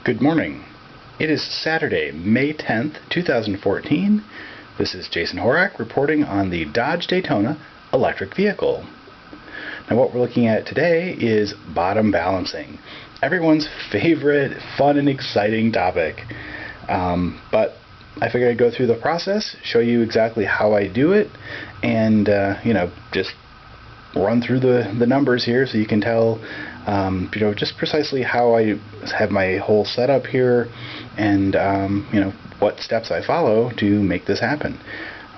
Good morning. It is Saturday, May 10th, 2014. This is Jason Horak reporting on the Dodge Daytona electric vehicle. Now what we're looking at today is bottom balancing. Everyone's favorite fun and exciting topic. But I figured I'd go through the process, show you exactly how I do it, and just run through the numbers here so you can tell just precisely how I have my whole setup here, and what steps I follow to make this happen.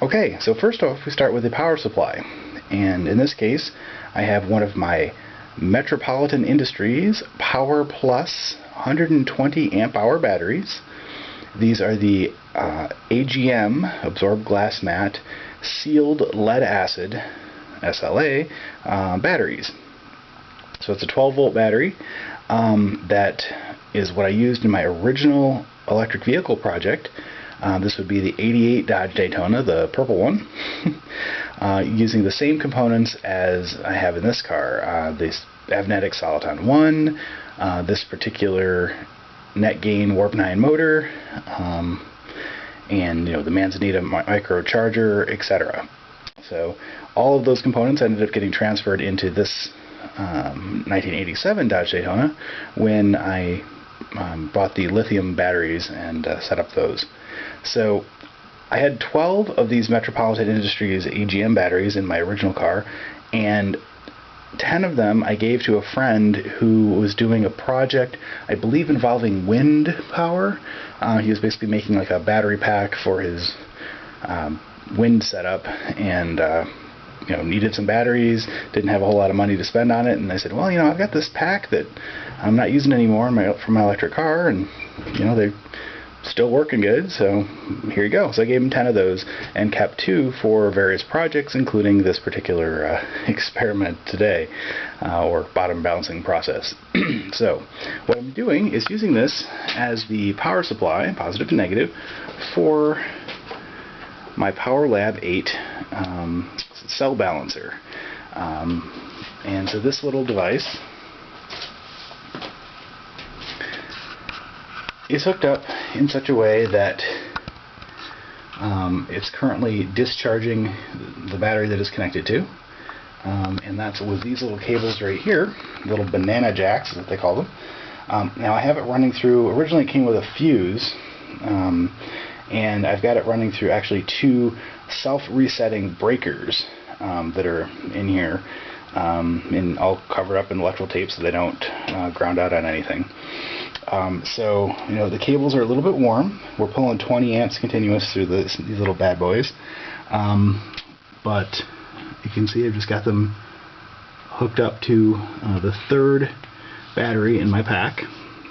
Okay, so first off we start with the power supply, and in this case I have one of my Metropolitan Industries Power Plus 120 amp hour batteries. These are the AGM absorbed glass mat sealed lead acid SLA batteries. So it's a 12 volt battery that is what I used in my original electric vehicle project. This would be the 88 Dodge Daytona, the purple one, using the same components as I have in this car. This Avnetic Soliton 1, this particular net gain warp 9 motor, and the Manzanita micro charger, etc. So all of those components ended up getting transferred into this 1987 Dodge Daytona when I bought the lithium batteries and set up those. So I had 12 of these Metropolitan Industries AGM batteries in my original car, and 10 of them I gave to a friend who was doing a project, I believe, involving wind power. He was basically making like a battery pack for his wind setup, and needed some batteries, didn't have a whole lot of money to spend on it, and I said, well, I've got this pack that I'm not using anymore for my electric car, and they're still working good, so here you go. So I gave him 10 of those and kept 2 for various projects, including this particular experiment today, or bottom balancing process. So what I'm doing is using this as the power supply, positive and negative, for my Power Lab 8 cell balancer. And so this little device is hooked up in such a way that it's currently discharging the battery that it's connected to, and that's with these little cables right here, little banana jacks is what they call them. Now I have it running through, originally it came with a fuse, and I've got it running through actually 2 self-resetting breakers that are in here, and all covered up in electrical tape so they don't ground out on anything. So the cables are a little bit warm. We're pulling 20 amps continuous through these little bad boys, but you can see I've just got them hooked up to the 3rd battery in my pack,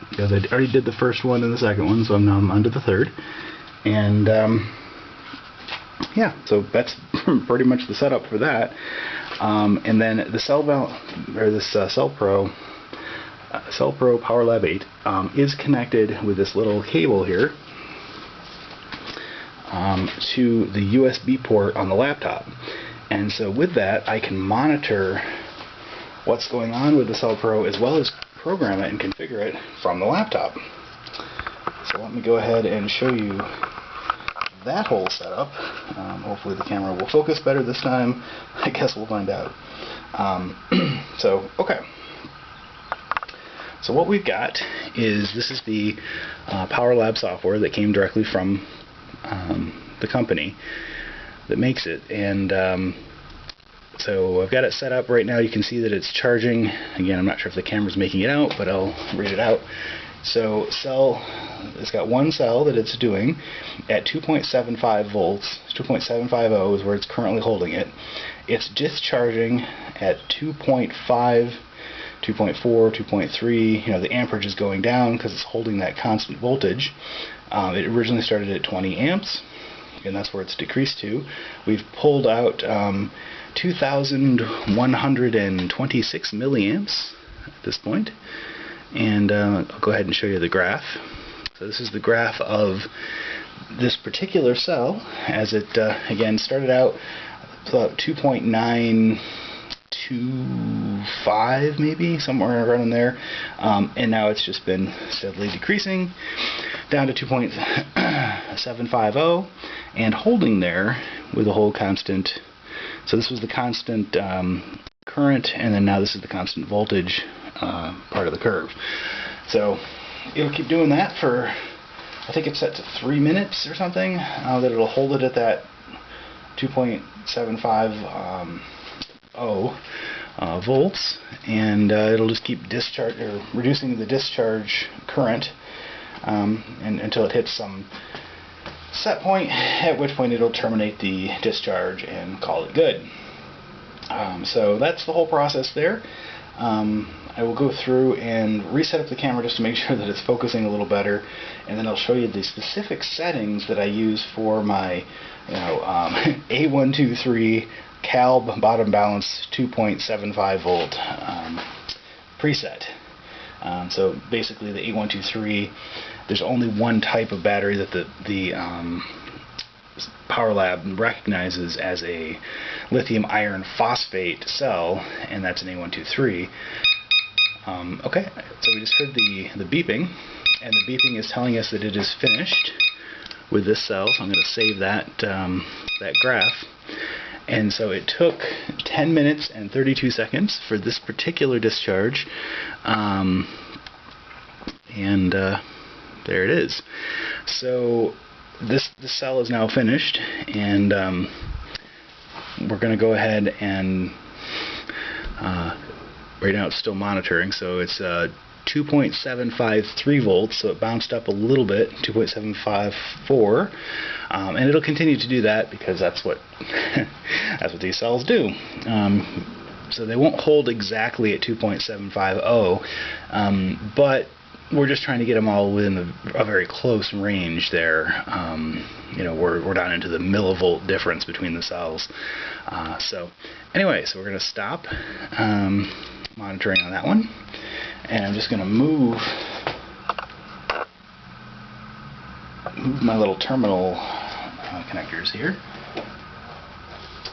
because I already did the first one and the second one, so I'm now onto the 3rd. And yeah, so that's pretty much the setup for that. And then the CellPro Power Lab 8 is connected with this little cable here to the USB port on the laptop. And so with that, I can monitor what's going on with the CellPro as well as program it and configure it from the laptop. So let me go ahead and show you that whole setup. Hopefully the camera will focus better this time. I guess we'll find out. Okay. So what we've got is, this is the Power Lab software that came directly from the company that makes it, and so I've got it set up right now. You can see that it's charging. Again, I'm not sure if the camera's making it out, but I'll read it out. So it's got one cell that it's doing at 2.75 volts. 2.750 is where it's currently holding it. It's discharging at 2.5, 2.4, 2.3. The amperage is going down because it's holding that constant voltage. It originally started at 20 amps, and that's where it's decreased to. We've pulled out 2,126 milliamps at this point. And I'll go ahead and show you the graph. So this is the graph of this particular cell as it again started out about 2.925 5 maybe, somewhere around in there, and now it's just been steadily decreasing down to 2.750 and holding there with a whole constant. So this was the constant current, and then now this is the constant voltage part of the curve. So it'll keep doing that for, I think it's set to 3 minutes or something, that it'll hold it at that 2.750 volts, and it'll just keep reducing the discharge current until it hits some set point, at which point it'll terminate the discharge and call it good. So that's the whole process there. I will go through and reset up the camera just to make sure that it's focusing a little better, and then I'll show you the specific settings that I use for my A123 CALB bottom balance 2.75 volt preset. So basically the A123, there's only one type of battery that the Power Lab recognizes as a lithium iron phosphate cell, and that's an A123. Okay, so we just heard the beeping, and the beeping is telling us that it is finished with this cell, so I'm going to save that graph. And so it took 10 minutes and 32 seconds for this particular discharge, and there it is. So this cell is now finished, and we're going to go ahead and right now it's still monitoring, so it's 2.753 volts, so it bounced up a little bit, 2.754, and it'll continue to do that because that's what that's what these cells do. So they won't hold exactly at 2.750, but we're just trying to get them all within a very close range there. We're down into the millivolt difference between the cells. So anyway, so we're going to stop monitoring on that one, and I'm just going to move my little terminal connectors here.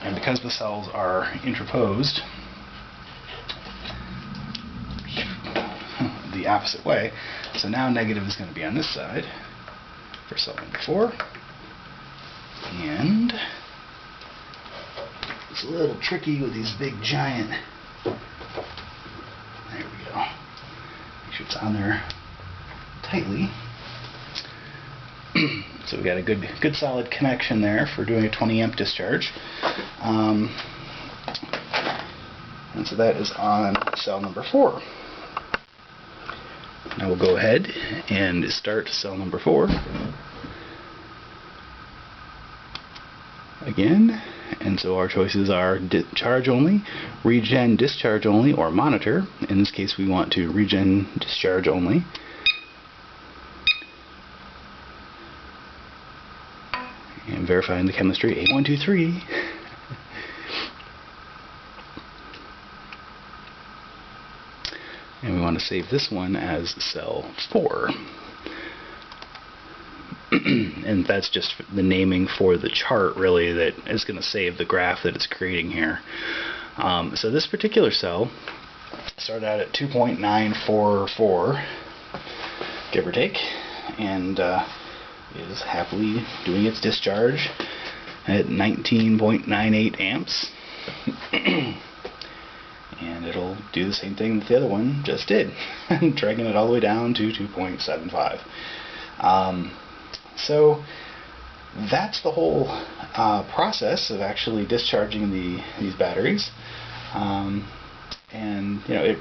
And because the cells are interposed the opposite way, so now negative is going to be on this side for cell number 4, and it's a little tricky with these big giant, there we go, make sure it's on there tightly. So we got a good solid connection there for doing a 20 amp discharge, and so that is on cell number 4. Now we'll go ahead and start cell number 4 again, and so our choices are charge only, regen discharge only, or monitor. In this case we want to regen discharge only. And verifying the chemistry, A123. And we want to save this one as cell 4. And that's just the naming for the chart, really, that is going to save the graph that it's creating here. So this particular cell started out at 2.944, give or take, and is happily doing its discharge at 19.98 amps. And it'll do the same thing that the other one just did, dragging it all the way down to 2.75. So that's the whole process of actually discharging these batteries. And it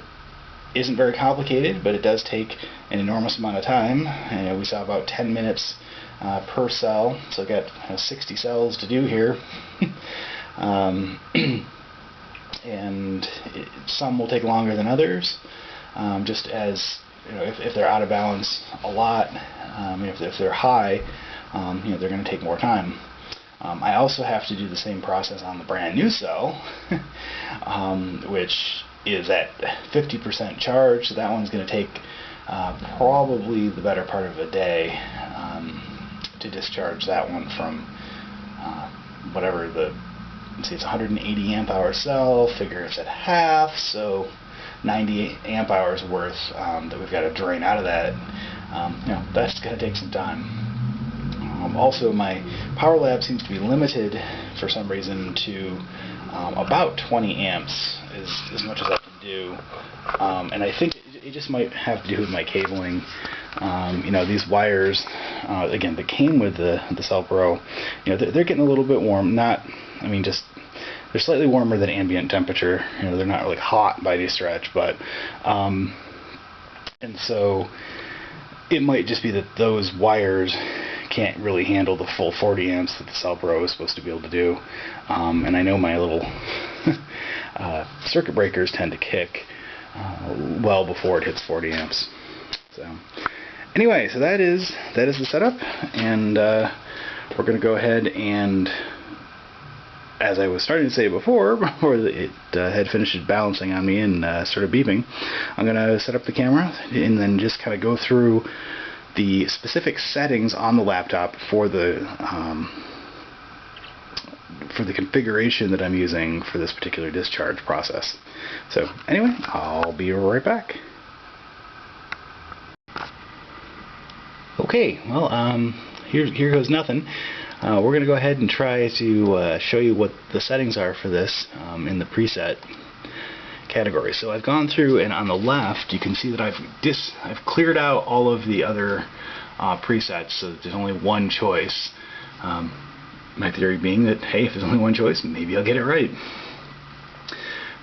isn't very complicated, but it does take an enormous amount of time. And we saw about 10 minutes per cell, so I've got 60 cells to do here. And some will take longer than others, just as if they're out of balance a lot, if they're high, they're going to take more time. I also have to do the same process on the brand new cell, which is at 50% charge, so that one's going to take probably the better part of a day to discharge that one from whatever the, let's see, it's 180 amp hour cell, figure it's at half, so 90 amp hours worth that we've got to drain out of that. That's going to take some time. Also, my Power Lab seems to be limited for some reason to about 20 amps is as much as I can do, and I think it just might have to do with my cabling. These wires, again, that came with the CellPro, they're getting a little bit warm. They're slightly warmer than ambient temperature. They're not really hot by any stretch, but and so it might just be that those wires can't really handle the full 40 amps that the CellPro is supposed to be able to do. And I know my little circuit breakers tend to kick well before it hits 40 amps. So anyway, so that is the setup, and we're going to go ahead and, as I was starting to say before it had finished balancing on me and started beeping, I'm going to set up the camera and then just kind of go through the specific settings on the laptop for the configuration that I'm using for this particular discharge process. So anyway, I'll be right back. Okay, well, here goes nothing. We're going to go ahead and try to show you what the settings are for this in the preset category. So I've gone through, and on the left you can see that I've cleared out all of the other presets, so that there's only one choice. My theory being that, hey, if there's only one choice, maybe I'll get it right.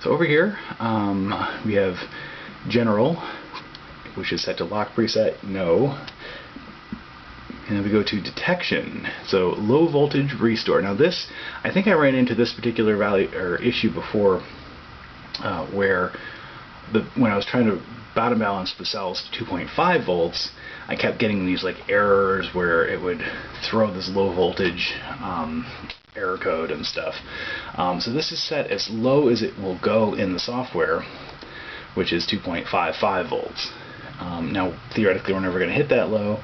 So over here we have General, which is set to lock preset, no. And then we go to Detection, so low voltage restore. Now this, I think I ran into this particular value or issue before, where when I was trying to bottom balance the cells to 2.5 volts, I kept getting these like errors where it would throw this low voltage error code and stuff. So this is set as low as it will go in the software, which is 2.55 volts. Now theoretically we're never going to hit that low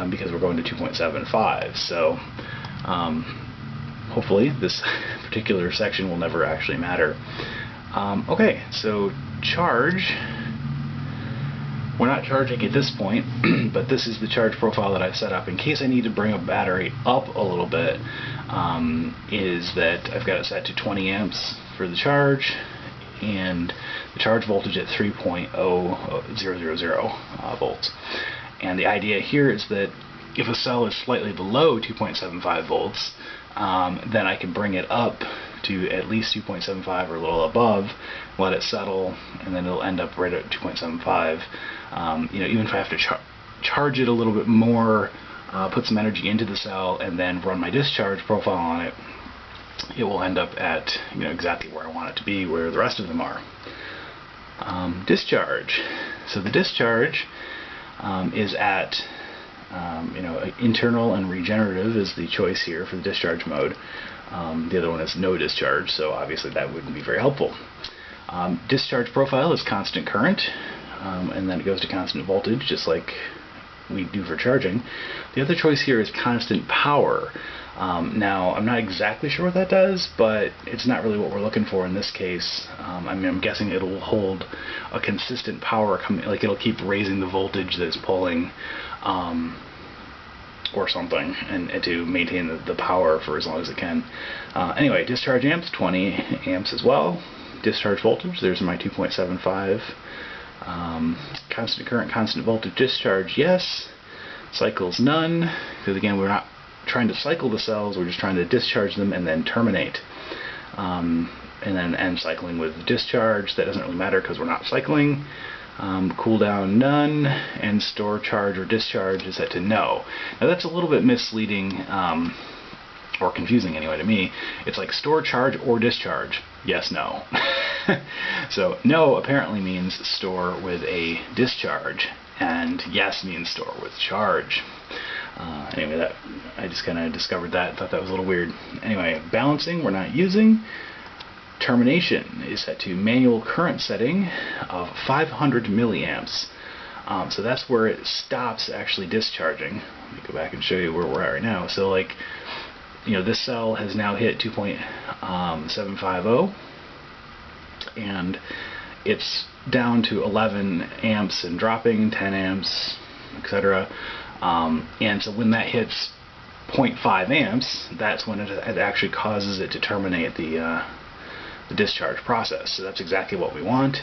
because we're going to 2.75. So hopefully this particular section will never actually matter. Okay, so charge. We're not charging at this point, but this is the charge profile that I've set up in case I need to bring a battery up a little bit. Is that I've got it set to 20 amps for the charge, and the charge voltage at 3.0000 volts. And the idea here is that if a cell is slightly below 2.75 volts, then I can bring it up to at least 2.75 or a little above, let it settle, and then it'll end up right at 2.75. Even if I have to charge it a little bit more, put some energy into the cell, and then run my discharge profile on it, it will end up at exactly where I want it to be, where the rest of them are. Discharge. So the discharge is at internal and regenerative is the choice here for the discharge mode. The other one is no discharge, so obviously that wouldn't be very helpful. Discharge profile is constant current, and then it goes to constant voltage, just like we do for charging. The other choice here is constant power. Now, I'm not exactly sure what that does, but it's not really what we're looking for in this case. I'm guessing it'll hold a consistent power, like it'll keep raising the voltage that it's pulling, or something, and to maintain the power for as long as it can. Anyway, discharge amps, 20 amps as well. Discharge voltage, there's my 2.75. Constant current, constant voltage discharge, yes. Cycles, none, because again, we're not trying to cycle the cells, we're just trying to discharge them and then terminate. And then end cycling with discharge, that doesn't really matter because we're not cycling. Cooldown, none, and store charge or discharge is set to no. Now that's a little bit misleading, or confusing anyway to me. It's like store charge or discharge, yes, no. So no apparently means store with a discharge, and yes means store with charge. Anyway, that I just kind of discovered that, thought that was a little weird. Anyway, balancing we're not using. Termination is set to manual current setting of 500 milliamps. So that's where it stops actually discharging. Let me go back and show you where we're at right now. So like, this cell has now hit 2.750, and it's down to 11 amps and dropping, 10 amps, etc. And so when that hits 0.5 amps, that's when it actually causes it to terminate the discharge process. So that's exactly what we want.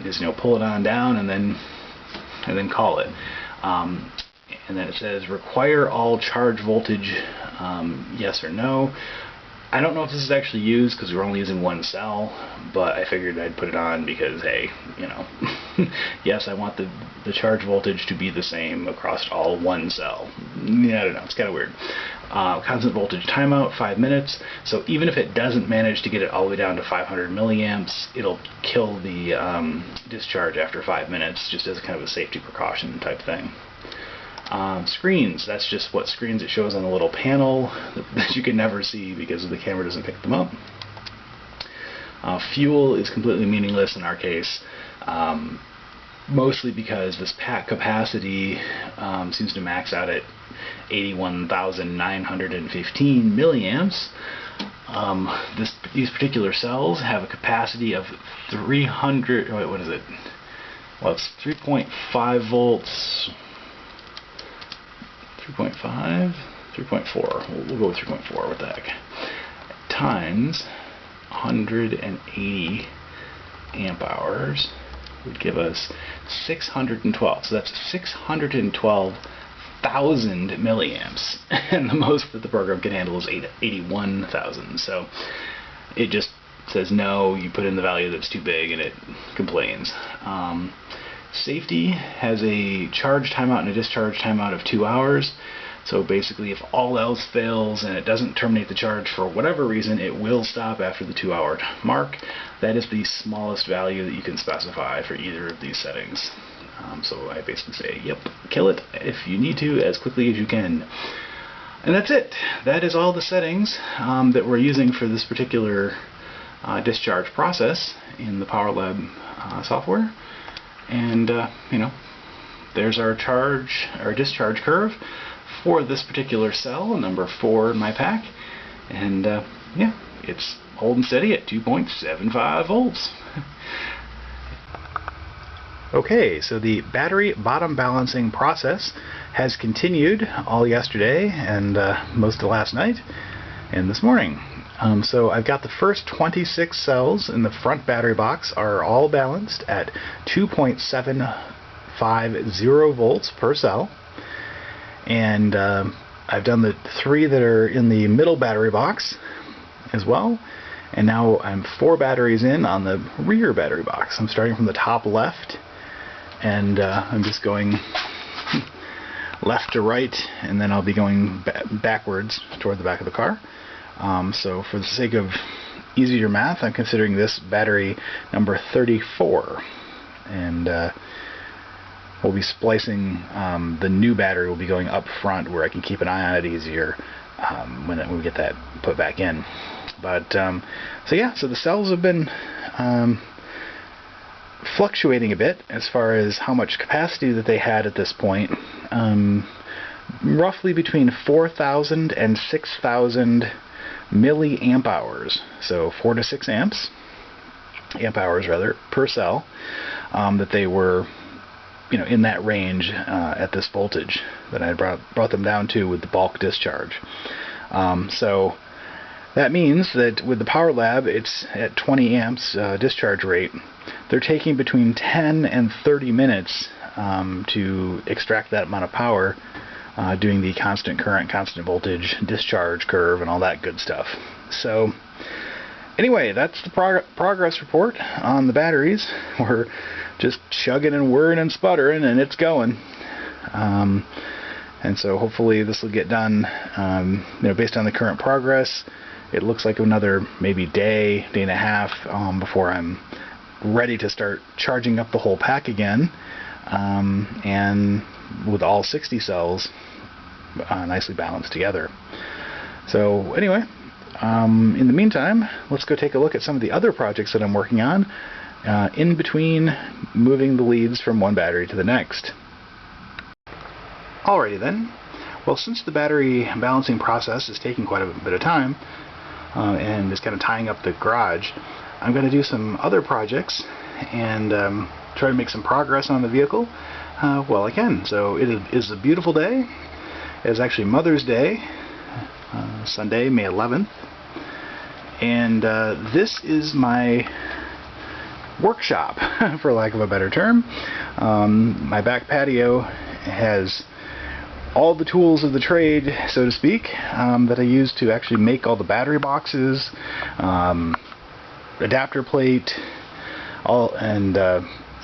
Is pull it on down and then call it. And then it says require all charge voltage, yes or no. I don't know if this is actually used because we're only using one cell, but I figured I'd put it on because, hey, yes, I want the charge voltage to be the same across all one cell. Yeah, I don't know, it's kind of weird. Constant voltage timeout, 5 minutes. So even if it doesn't manage to get it all the way down to 500 milliamps, it'll kill the discharge after 5 minutes, just as kind of a safety precaution type thing. Screens, that's just what screens it shows on the little panel that you can never see because the camera doesn't pick them up. Fuel is completely meaningless in our case, mostly because this pack capacity seems to max out at 81,915 milliamps. These particular cells have a capacity of 300, what is it? Well, it's 3.5 volts. 3.5? 3.4. We'll go with 3.4. What the heck? Times 180 amp hours would give us 612. So that's 612,000 milliamps. And the most that the program can handle is 81,000. So it just says no, you put in the value that's too big and it complains. Safety has a charge timeout and a discharge timeout of 2 hours. So basically, if all else fails and it doesn't terminate the charge for whatever reason, it will stop after the 2 hour mark. That is the smallest value that you can specify for either of these settings. So I basically say, yep, kill it if you need to as quickly as you can. And that's it. That is all the settings that we're using for this particular discharge process in the Power Lab software. And there's our discharge curve for this particular cell, number 4 in my pack. And yeah, it's holding steady at 2.75 volts. Okay, so the battery bottom balancing process has continued all yesterday and most of last night and this morning. So I've got the first 26 cells in the front battery box are all balanced at 2.750 volts per cell. And I've done the 3 that are in the middle battery box as well. And now I'm 4 batteries in on the rear battery box. I'm starting from the top left, and I'm just going left to right, and then I'll be going backwards toward the back of the car. So for the sake of easier math, I'm considering this battery number 34, and we'll be splicing the new battery will be going up front where I can keep an eye on it easier when we get that put back in. But so yeah, so the cells have been fluctuating a bit as far as how much capacity that they had at this point. Roughly between 4,000 and 6,000 milliamp hours, so 4 to 6 amp hours rather per cell, that they were in that range at this voltage that I brought them down to with the bulk discharge. So that means that with the Power Lab, it's at 20 amps discharge rate. They're taking between 10 and 30 minutes to extract that amount of power, doing the constant current, constant voltage discharge curve and all that good stuff. So anyway, that's the progress report on the batteries. We're just chugging and whirring and sputtering, and it's going. And so hopefully this will get done. Based on the current progress, it looks like another maybe day and a half before I'm ready to start charging up the whole pack again, and with all 60 cells nicely balanced together. So anyway, in the meantime, let's go take a look at some of the other projects that I'm working on in between moving the leads from one battery to the next. Alrighty then. Well, since the battery balancing process is taking quite a bit of time and is kind of tying up the garage, I'm going to do some other projects and try to make some progress on the vehicle while I can. So it is a beautiful day. It is actually Mother's Day, Sunday, May 11th. And this is my workshop, for lack of a better term. My back patio has all the tools of the trade, so to speak, that I use to actually make all the battery boxes, adapter plate,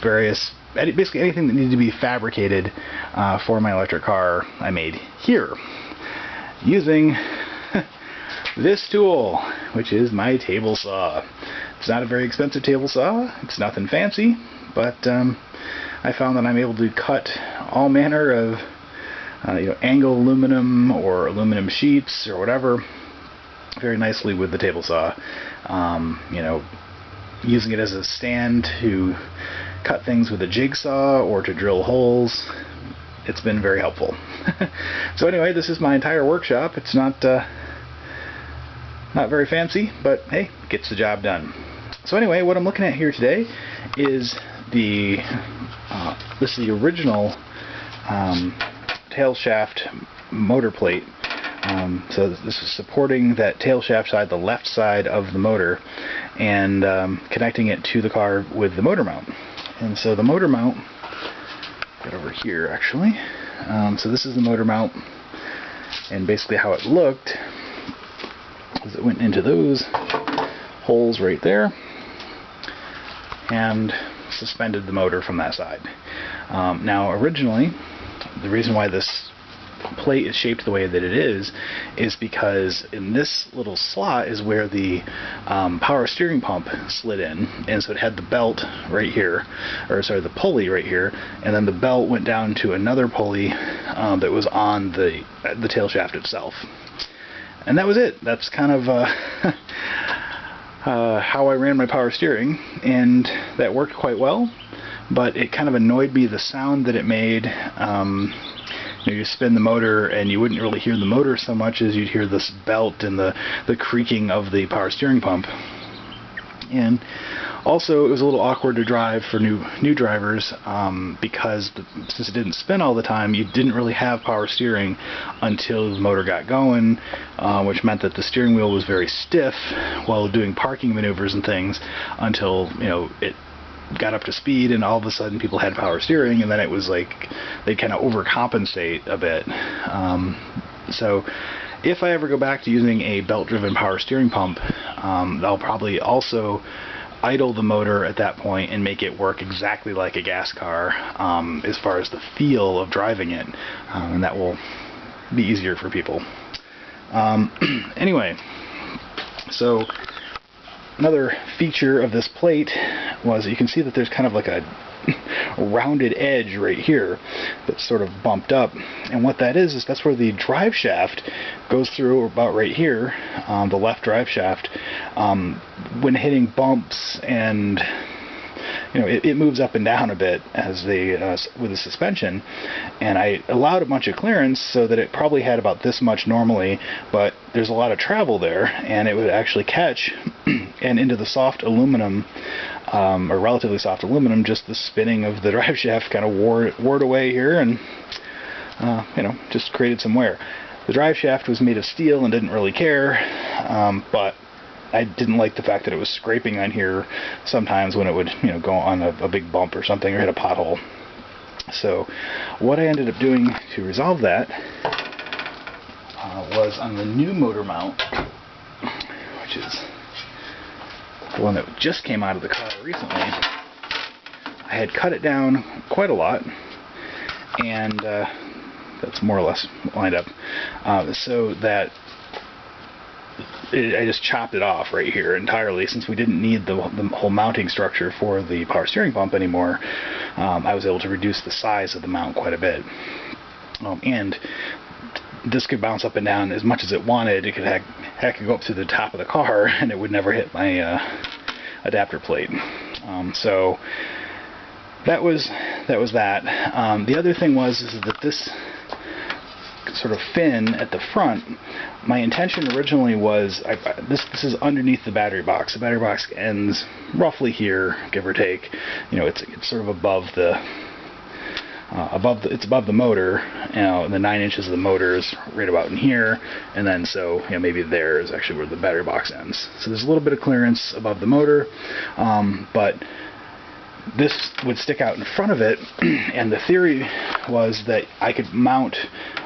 various, basically anything that needed to be fabricated for my electric car I made here using this tool, which is my table saw. It's not a very expensive table saw, it's nothing fancy, but I found that I'm able to cut all manner of angle aluminum or aluminum sheets or whatever very nicely with the table saw. Using it as a stand to cut things with a jigsaw or to drill holes, it's been very helpful. So anyway, this is my entire workshop. It's not very fancy, but hey, gets the job done. So anyway, what I'm looking at here today is this is the original tail shaft motor plate. So this is supporting that tail shaft side, the left side of the motor, and connecting it to the car with the motor mount. And so the motor mount, get over here actually. So this is the motor mount, and basically how it looked is it went into those holes right there and suspended the motor from that side. Now originally, the reason why this plate is shaped the way that it is because in this little slot is where the power steering pump slid in, and so it had the belt right here, or sorry, the pulley right here, and then the belt went down to another pulley that was on the tail shaft itself. And that was it. That's kind of how I ran my power steering, and that worked quite well, but it kind of annoyed me, the sound that it made. You spin the motor and you wouldn't really hear the motor so much as you'd hear this belt and the creaking of the power steering pump. And also it was a little awkward to drive for new drivers because since it didn't spin all the time, you didn't really have power steering until the motor got going, which meant that the steering wheel was very stiff while doing parking maneuvers and things until it got up to speed, and all of a sudden people had power steering, and then it was like they kind of overcompensate a bit. So if I ever go back to using a belt-driven power steering pump, I'll probably also idle the motor at that point and make it work exactly like a gas car as far as the feel of driving it, and that will be easier for people. Anyway, so another feature of this plate was you can see that there's kind of like a rounded edge right here that's sort of bumped up, and what that is that's where the drive shaft goes through, about right here, the left drive shaft. When hitting bumps, and it moves up and down a bit as with the suspension, and I allowed a bunch of clearance so that it probably had about this much normally, but there's a lot of travel there, and it would actually catch and into the soft aluminum, or relatively soft aluminum. Just the spinning of the drive shaft kind of wore it away here, and just created some wear. The drive shaft was made of steel and didn't really care, but I didn't like the fact that it was scraping on here sometimes when it would go on a big bump or something or hit a pothole. So what I ended up doing to resolve that was on the new motor mount, which is the one that just came out of the car recently. I had cut it down quite a lot, and that's more or less lined up, so that I just chopped it off right here entirely, since we didn't need the whole mounting structure for the power steering pump anymore. I was able to reduce the size of the mount quite a bit, and this could bounce up and down as much as it wanted. It could heck go up to the top of the car, and it would never hit my adapter plate. So that was that. The other thing is that this sort of fin at the front, my intention originally was, this is underneath the battery box. The battery box ends roughly here, give or take. You know, it's sort of above the it's above the motor. You know, the 9 inches of the motor is right about in here, and then so, you know, maybe there is actually where the battery box ends. So there's a little bit of clearance above the motor, but this would stick out in front of it, and the theory was that I could mount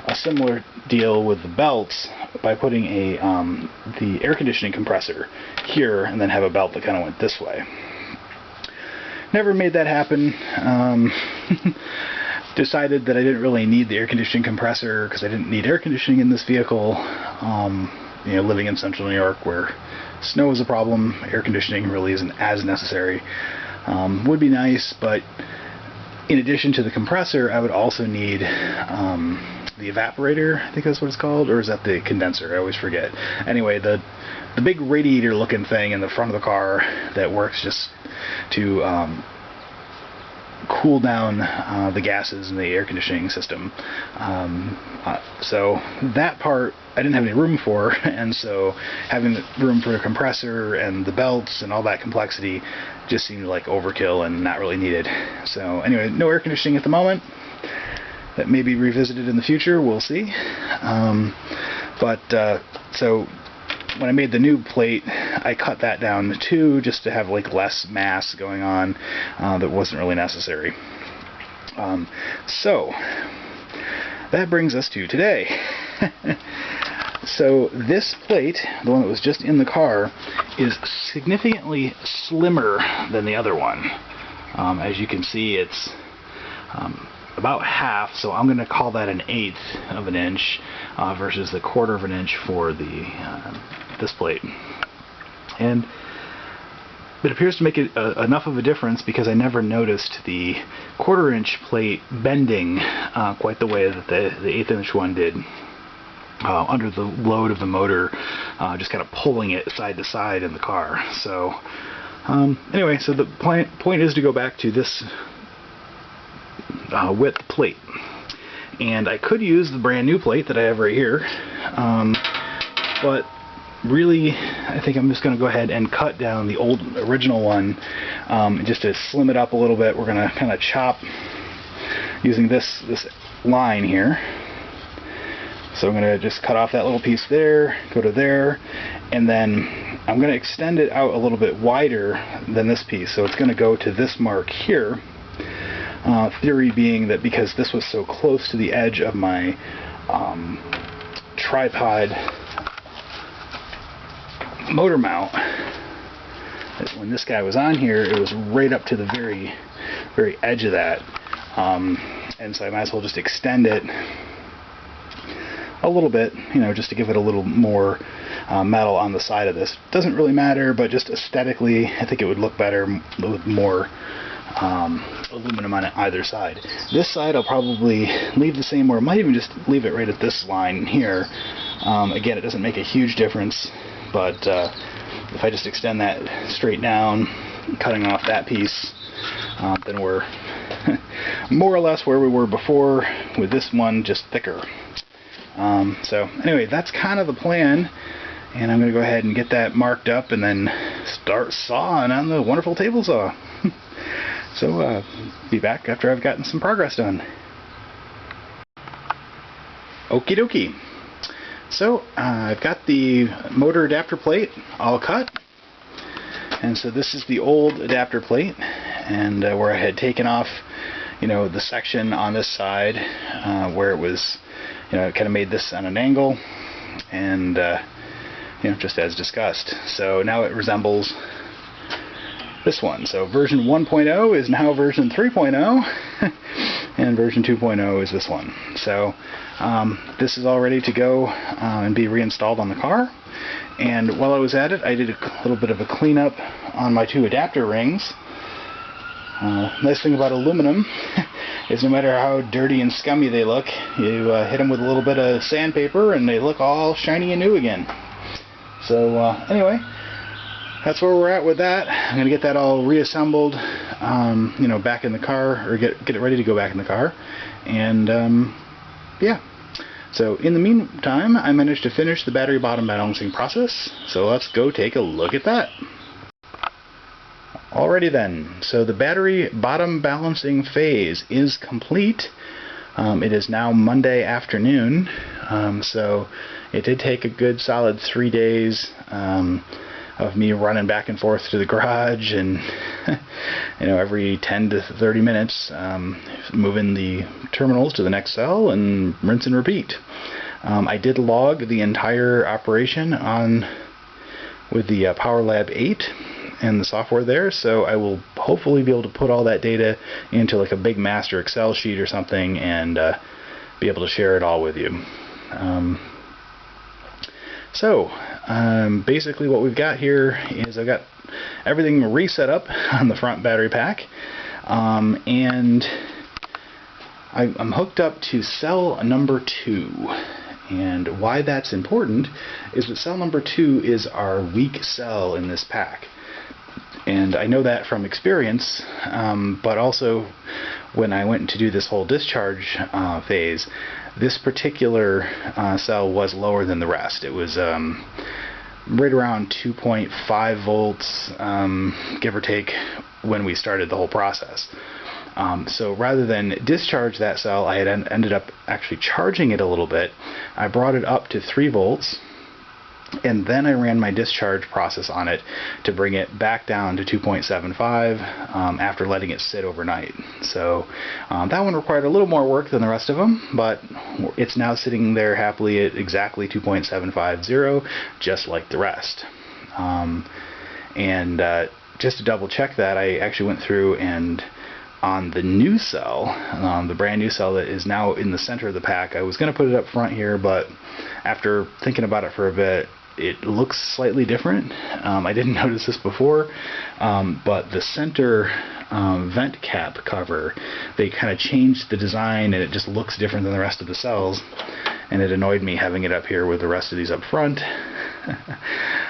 a similar deal with the belts by putting the air conditioning compressor here, and then have a belt that kind of went this way. Never made that happen. Decided that I didn't really need the air conditioning compressor because I didn't need air conditioning in this vehicle. You know, living in central New York where snow is a problem, air conditioning really isn't as necessary. Would be nice, but in addition to the compressor, I would also need the evaporator, I think that's what it's called, or is that the condenser? I always forget. Anyway, the big radiator looking thing in the front of the car that works just to cool down the gases in the air conditioning system. So that part I didn't have any room for, and so having the room for a compressor and the belts and all that complexity just seemed like overkill and not really needed. So anyway, no air conditioning at the moment. That may be revisited in the future, we'll see. So when I made the new plate, I cut that down to 2 just to have like less mass going on that wasn't really necessary. So that brings us to today. So this plate, the one that was just in the car, is significantly slimmer than the other one. As you can see, it's about half, so I'm going to call that an 1/8 of an inch versus the 1/4 of an inch for the this plate. And it appears to make it enough of a difference because I never noticed the 1/4 inch plate bending quite the way that the 1/8 inch one did. Under the load of the motor, just kind of pulling it side to side in the car. So anyway, so the point is to go back to this width plate, and I could use the brand new plate that I have right here, but really I think I'm just going to go ahead and cut down the old original one just to slim it up a little bit. We're going to kind of chop using this line here. So I'm going to just cut off that little piece there, go to there, and then I'm going to extend it out a little bit wider than this piece. So it's going to go to this mark here. Theory being that because this was so close to the edge of my tripod motor mount, that when this guy was on here, it was right up to the very, very edge of that. And so I might as well just extend it a little bit, you know, just to give it a little more metal on the side of this. Doesn't really matter, but just aesthetically, I think it would look better with more aluminum on either side. This side I'll probably leave the same, or I might even just leave it right at this line here. Again, it doesn't make a huge difference, but if I just extend that straight down, cutting off that piece, then we're more or less where we were before, with this one just thicker. So anyway, that's kind of the plan, and I'm going to go ahead and get that marked up and then start sawing on the wonderful table saw. So be back after I've gotten some progress done. Okie dokie. So I've got the motor adapter plate all cut, and so this is the old adapter plate, and where I had taken off, you know, the section on this side where it was, you know, it kind of made this on an angle, and you know, just as discussed. So now it resembles this one. So version 1.0 is now version 3.0, and version 2.0 is this one. So this is all ready to go and be reinstalled on the car. And while I was at it, I did a little bit of a cleanup on my 2 adapter rings. Nice thing about aluminum is no matter how dirty and scummy they look, you hit them with a little bit of sandpaper and they look all shiny and new again. So anyway, that's where we're at with that. I'm going to get that all reassembled, you know, back in the car, or get it ready to go back in the car. And yeah, So in the meantime, I managed to finish the battery bottom balancing process, so let's go take a look at that. Alrighty then, so the battery bottom balancing phase is complete. It is now Monday afternoon, so it did take a good solid 3 days of me running back and forth to the garage and every 10 to 30 minutes moving the terminals to the next cell and rinse and repeat. I did log the entire operation with the Power Lab 8 and the software there, so I will hopefully be able to put all that data into like a big master Excel sheet or something and be able to share it all with you. Basically what we've got here is I've got everything reset up on the front battery pack, and I'm hooked up to cell number 2. And why that's important is that cell number 2 is our weak cell in this pack. And I know that from experience, but also when I went to do this whole discharge phase, this particular cell was lower than the rest. It was right around 2.5 volts, give or take, when we started the whole process. So rather than discharge that cell, I had ended up actually charging it a little bit. I brought it up to 3 volts. And then I ran my discharge process on it to bring it back down to 2.75 after letting it sit overnight. So that one required a little more work than the rest of them, but it's now sitting there happily at exactly 2.750, just like the rest. Just to double check that, I actually went through and on the new cell, the brand new cell that is now in the center of the pack, I was going to put it up front here, but after thinking about it for a bit, it looks slightly different. I didn't notice this before, but the center vent cap cover, they kind of changed the design and it just looks different than the rest of the cells, and it annoyed me having it up here with the rest of these up front.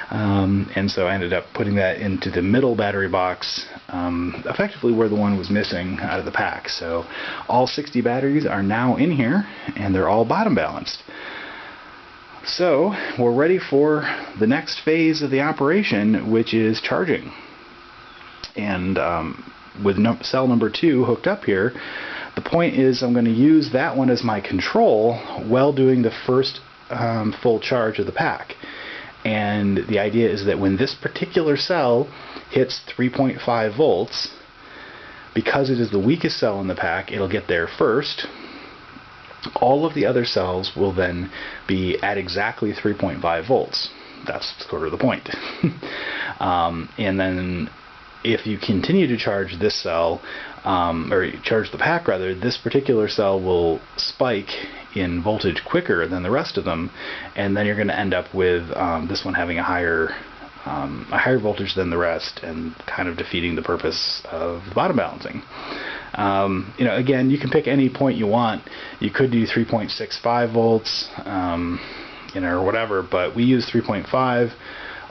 And so I ended up putting that into the middle battery box, effectively where the one was missing out of the pack. So all 60 batteries are now in here, and they're all bottom balanced. So we're ready for the next phase of the operation, which is charging. And with cell number 2 hooked up here, the point is I'm going to use that one as my control while doing the first full charge of the pack. And the idea is that when this particular cell hits 3.5 volts, because it is the weakest cell in the pack, it'll get there first. All of the other cells will then be at exactly 3.5 volts. That's sort of the point. And then if you continue to charge this cell, or charge the pack rather, this particular cell will spike in voltage quicker than the rest of them, and then you're going to end up with this one having a higher voltage than the rest, and kind of defeating the purpose of the bottom balancing. Again, you can pick any point you want. You could do 3.65 volts, or whatever, but we use 3.5.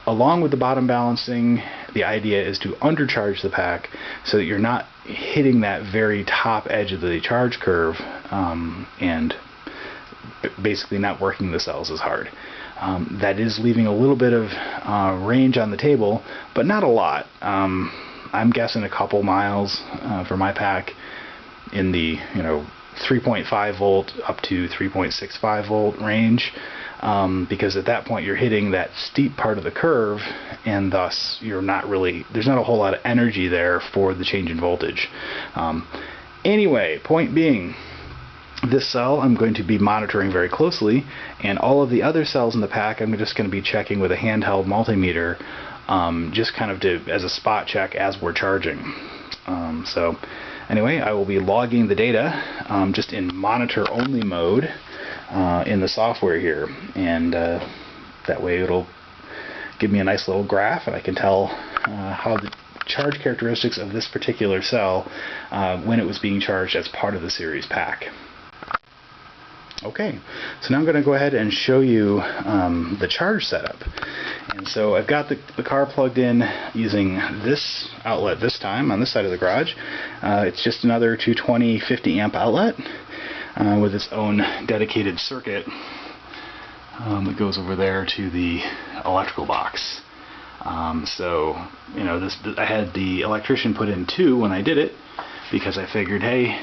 Along with the bottom balancing, the idea is to undercharge the pack so that you're not hitting that very top edge of the charge curve, and basically not working the cells as hard. That is leaving a little bit of range on the table, but not a lot. I'm guessing a couple miles for my pack in the 3.5 volt up to 3.65 volt range, because at that point you're hitting that steep part of the curve, and thus there's not a whole lot of energy there for the change in voltage. Anyway, point being, this cell I'm going to be monitoring very closely, and all of the other cells in the pack I'm just going to be checking with a handheld multimeter, just kind of as a spot check as we're charging. So anyway, I will be logging the data just in monitor only mode in the software here, and that way it'll give me a nice little graph, and I can tell how the charge characteristics of this particular cell when it was being charged as part of the series pack. Okay, so now I'm going to go ahead and show you the charge setup. And so I've got the car plugged in using this outlet this time on this side of the garage. It's just another 220 50 amp outlet. with its own dedicated circuit that goes over there to the electrical box. So, you know, I had the electrician put in 2 when I did it, because I figured, hey,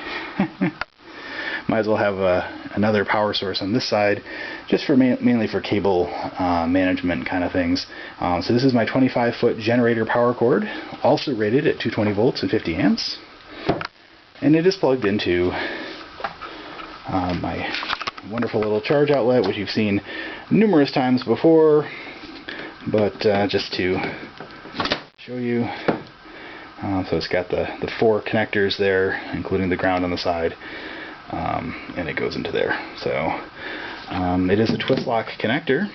might as well have another power source on this side, just for mainly for cable management kind of things. So this is my 25-foot generator power cord, also rated at 220 volts and 50 amps, and it is plugged into my wonderful little charge outlet, which you've seen numerous times before, but just to show you. So it's got the 4 connectors there, including the ground on the side, and it goes into there. So it is a twist lock connector,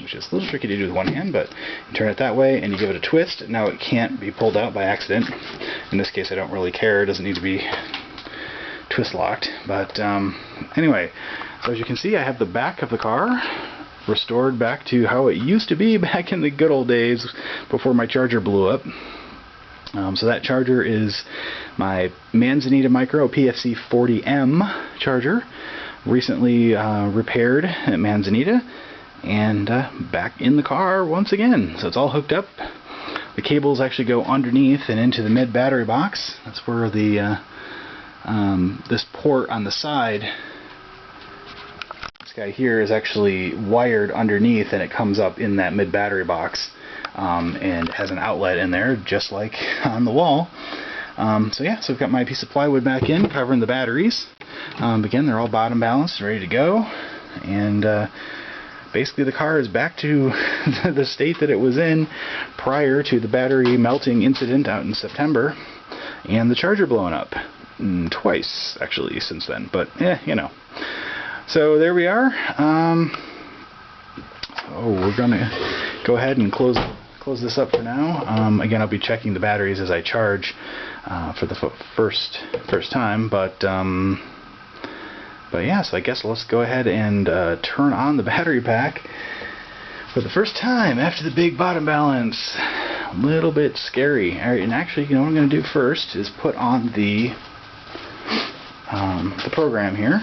which is a little tricky to do with one hand, but you turn it that way and you give it a twist. Now it can't be pulled out by accident. In this case I don't really care, it doesn't need to be twist locked. But anyway, so as you can see, I have the back of the car restored back to how it used to be back in the good old days before my charger blew up. So that charger is my Manzanita Micro PFC 40M charger, recently repaired at Manzanita, and back in the car once again. So it's all hooked up. The cables actually go underneath and into the mid battery box. That's where the this port on the side, this guy here, is actually wired underneath, and it comes up in that mid battery box. And has an outlet in there, just like on the wall. So yeah, so I've got my piece of plywood back in, covering the batteries. Again, they're all bottom balanced, ready to go. And basically the car is back to the state that it was in prior to the battery melting incident out in September, and the charger blowing up. Twice, actually, since then. But, you know. So there we are. We're going to go ahead and close this up for now. Again, I'll be checking the batteries as I charge for the first time, but yeah, so I guess let's go ahead and turn on the battery pack for the first time after the big bottom balance. A little bit scary. All right, and actually, you know what I'm going to do first is put on the program here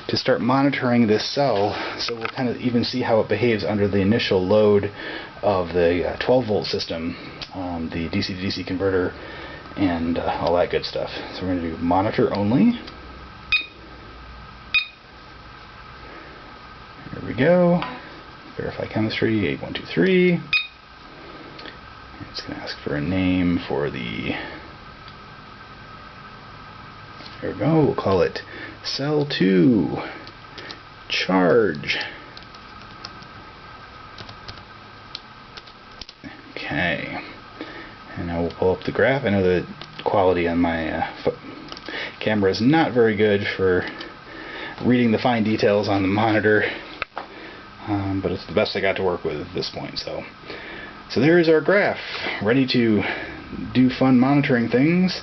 to start monitoring this cell, so we'll kind of even see how it behaves under the initial load of the 12-volt system, the DC to DC converter, and all that good stuff. So we're going to do monitor only. Here we go. Verify chemistry 8123. It's going to ask for a name for the. Here we go. We'll call it Cell 2 Charge. Okay. And now we'll pull up the graph. I know the quality on my camera is not very good for reading the fine details on the monitor, but it's the best I got to work with at this point. So there is our graph, ready to do fun monitoring things.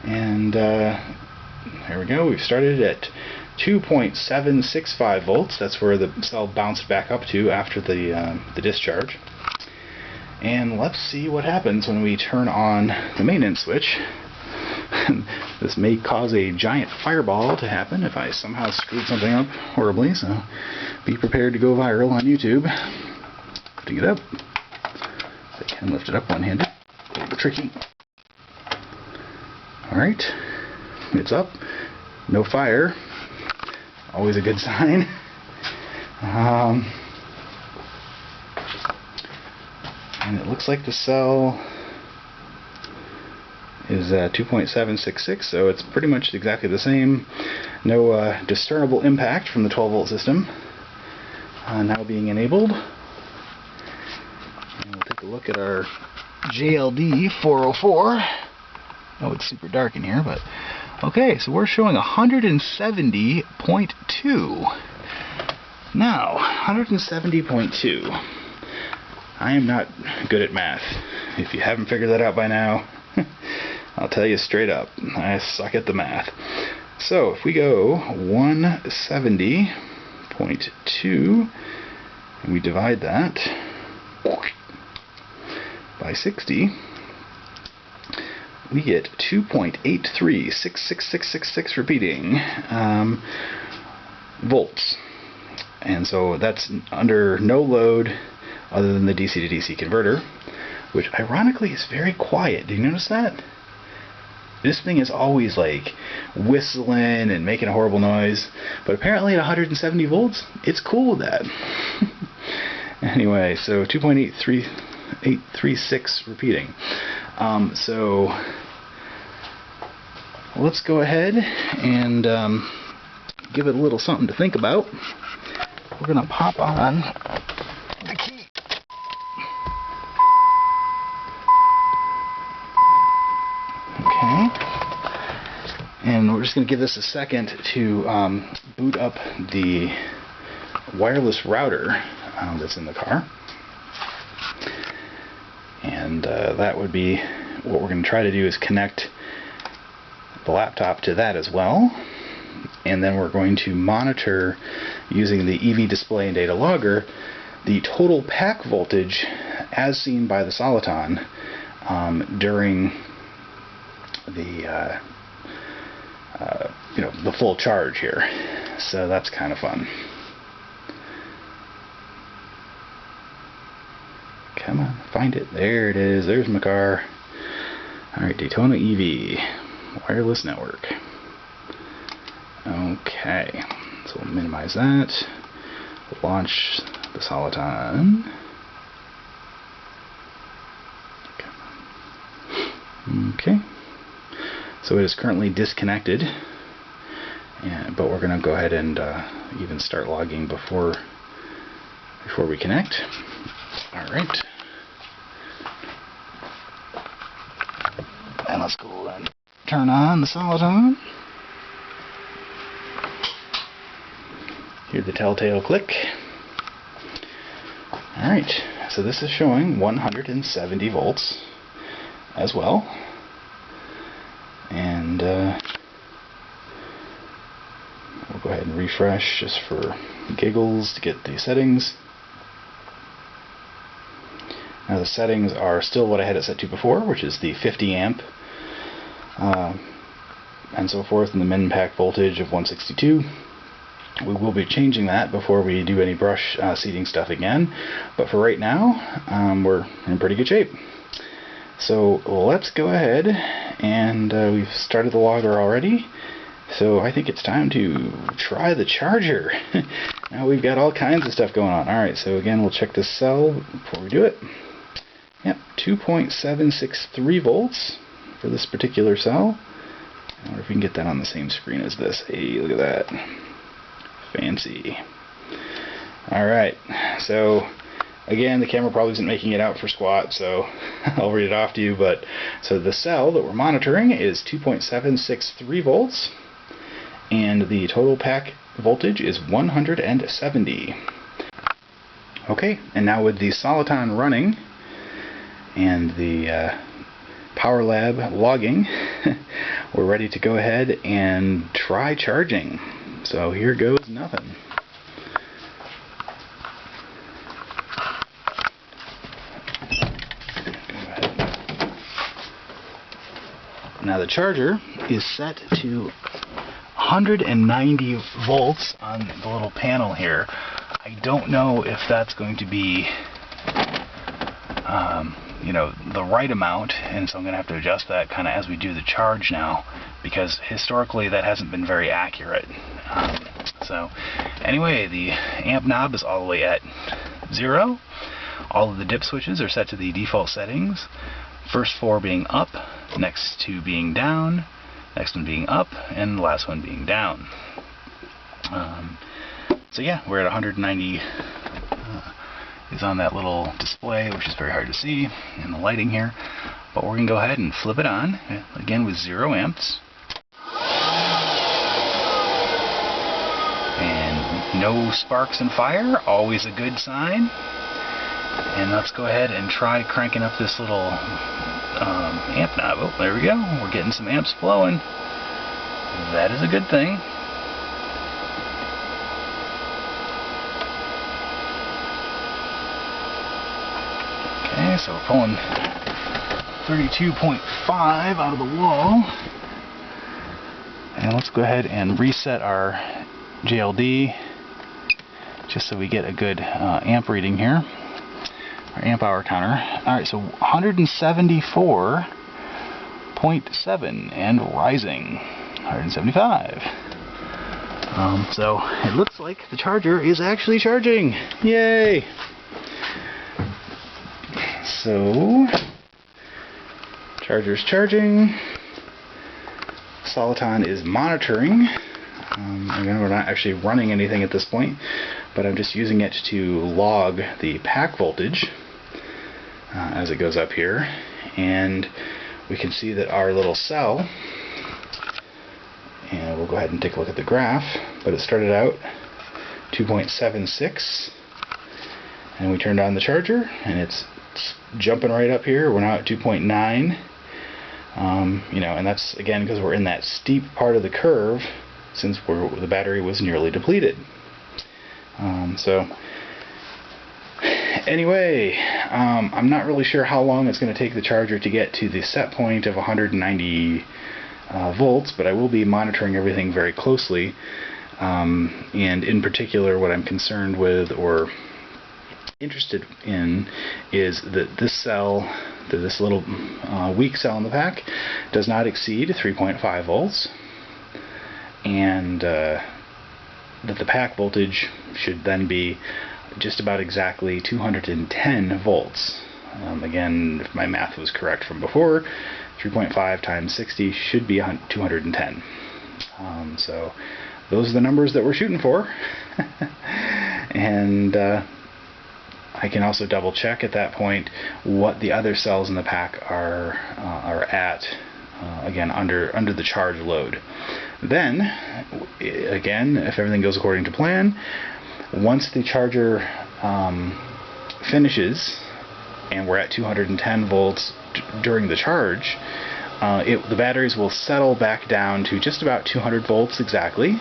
And there we go. We've started at 2.765 volts. That's where the cell bounced back up to after the discharge. And let's see what happens when we turn on the maintenance switch. This may cause a giant fireball to happen if I somehow screwed something up horribly, so be prepared to go viral on YouTube. Lifting it up. I can lift it up one-handed. A little bit tricky. Alright. It's up. No fire. Always a good sign. And it looks like the cell is 2.766, so it's pretty much exactly the same. No discernible impact from the 12-volt system now being enabled. And we'll take a look at our JLD 404. Oh, it's super dark in here, but okay, so we're showing 170.2. Now, 170.2. I am not good at math. If you haven't figured that out by now, I'll tell you straight up, I suck at the math. So if we go 170.2 and we divide that by 60, we get 2.836666 repeating. volts. And so that's under no load other than the DC to DC converter, which ironically is very quiet. Do you notice that? This thing is always like whistling and making a horrible noise, but apparently at 170 volts, it's cool with that. Anyway, so 2.836 repeating. So let's go ahead and give it a little something to think about. We're going to pop on the key. Okay. And we're just going to give this a second to boot up the wireless router that's in the car. And that would be what we're going to try to do, is connect the laptop to that as well. And then we're going to monitor, using the EV display and data logger, the total pack voltage as seen by the Soliton during the the full charge here. So that's kind of fun. Come on, find it. There it is. There's my car. Alright, Daytona EV wireless network. Okay, so we'll minimize that. Launch the Soliton. Okay, so it is currently disconnected, but we're going to go ahead and even start logging before we connect. All right, and let's go and turn on the Soliton. Hear the telltale click. Alright, so this is showing 170 volts as well. And we'll go ahead and refresh just for giggles to get the settings. Now the settings are still what I had it set to before, which is the 50 amp and so forth, and the min pack voltage of 162. We will be changing that before we do any brush seating stuff again, but for right now we're in pretty good shape. So let's go ahead, and we've started the logger already, so I think it's time to try the charger. Now we've got all kinds of stuff going on. Alright, so again we'll check this cell before we do it. Yep, 2.763 volts for this particular cell. I wonder if we can get that on the same screen as this. Hey, look at that. Fancy. Alright, so again, the camera probably isn't making it out for squat, so I'll read it off to you. But so the cell that we're monitoring is 2.763 volts, and the total pack voltage is 170. Okay, and now with the Soliton running and the Power Lab logging, we're ready to go ahead and try charging. So here goes nothing. Now the charger is set to 190 volts on the little panel here. I don't know if that's going to be the right amount, and so I'm going to have to adjust that kind of as we do the charge now, because historically that hasn't been very accurate. So anyway, the amp knob is all the way at 0. All of the dip switches are set to the default settings. First 4 being up, next 2 being down, next one being up, and the last one being down. So yeah, we're at 190 is on that little display, which is very hard to see in the lighting here. But we're going to go ahead and flip it on, again with 0 amps. And no sparks and fire, always a good sign. And let's go ahead and try cranking up this little amp knob. Oh, there we go. We're getting some amps flowing. That is a good thing. Okay, so we're pulling 32.5 out of the wall. And let's go ahead and reset our JLD just so we get a good amp reading here. Our amp hour counter. Alright, so 174.7 and rising. 175. So it looks like the charger is actually charging. Yay! So charger's charging. Soliton is monitoring. Again, we're not actually running anything at this point, but I'm just using it to log the pack voltage as it goes up here, and we can see that our little cell, and we'll go ahead and take a look at the graph, but it started out 2.76, and we turned on the charger, and it's jumping right up here. We're now at 2.9. You know, and that's again because we're in that steep part of the curve, since the battery was nearly depleted. So anyway, I'm not really sure how long it's going to take the charger to get to the set point of 190 volts, but I will be monitoring everything very closely. And in particular, what I'm concerned with or interested in is that this cell, this little weak cell in the pack, does not exceed 3.5 volts, and that the pack voltage should then be just about exactly 210 volts. Again, if my math was correct from before, 3.5 times 60 should be 210. So those are the numbers that we're shooting for. And I can also double check at that point what the other cells in the pack are at, again under the charge load. Then, again, if everything goes according to plan, once the charger finishes and we're at 210 volts during the charge, the batteries will settle back down to just about 200 volts exactly,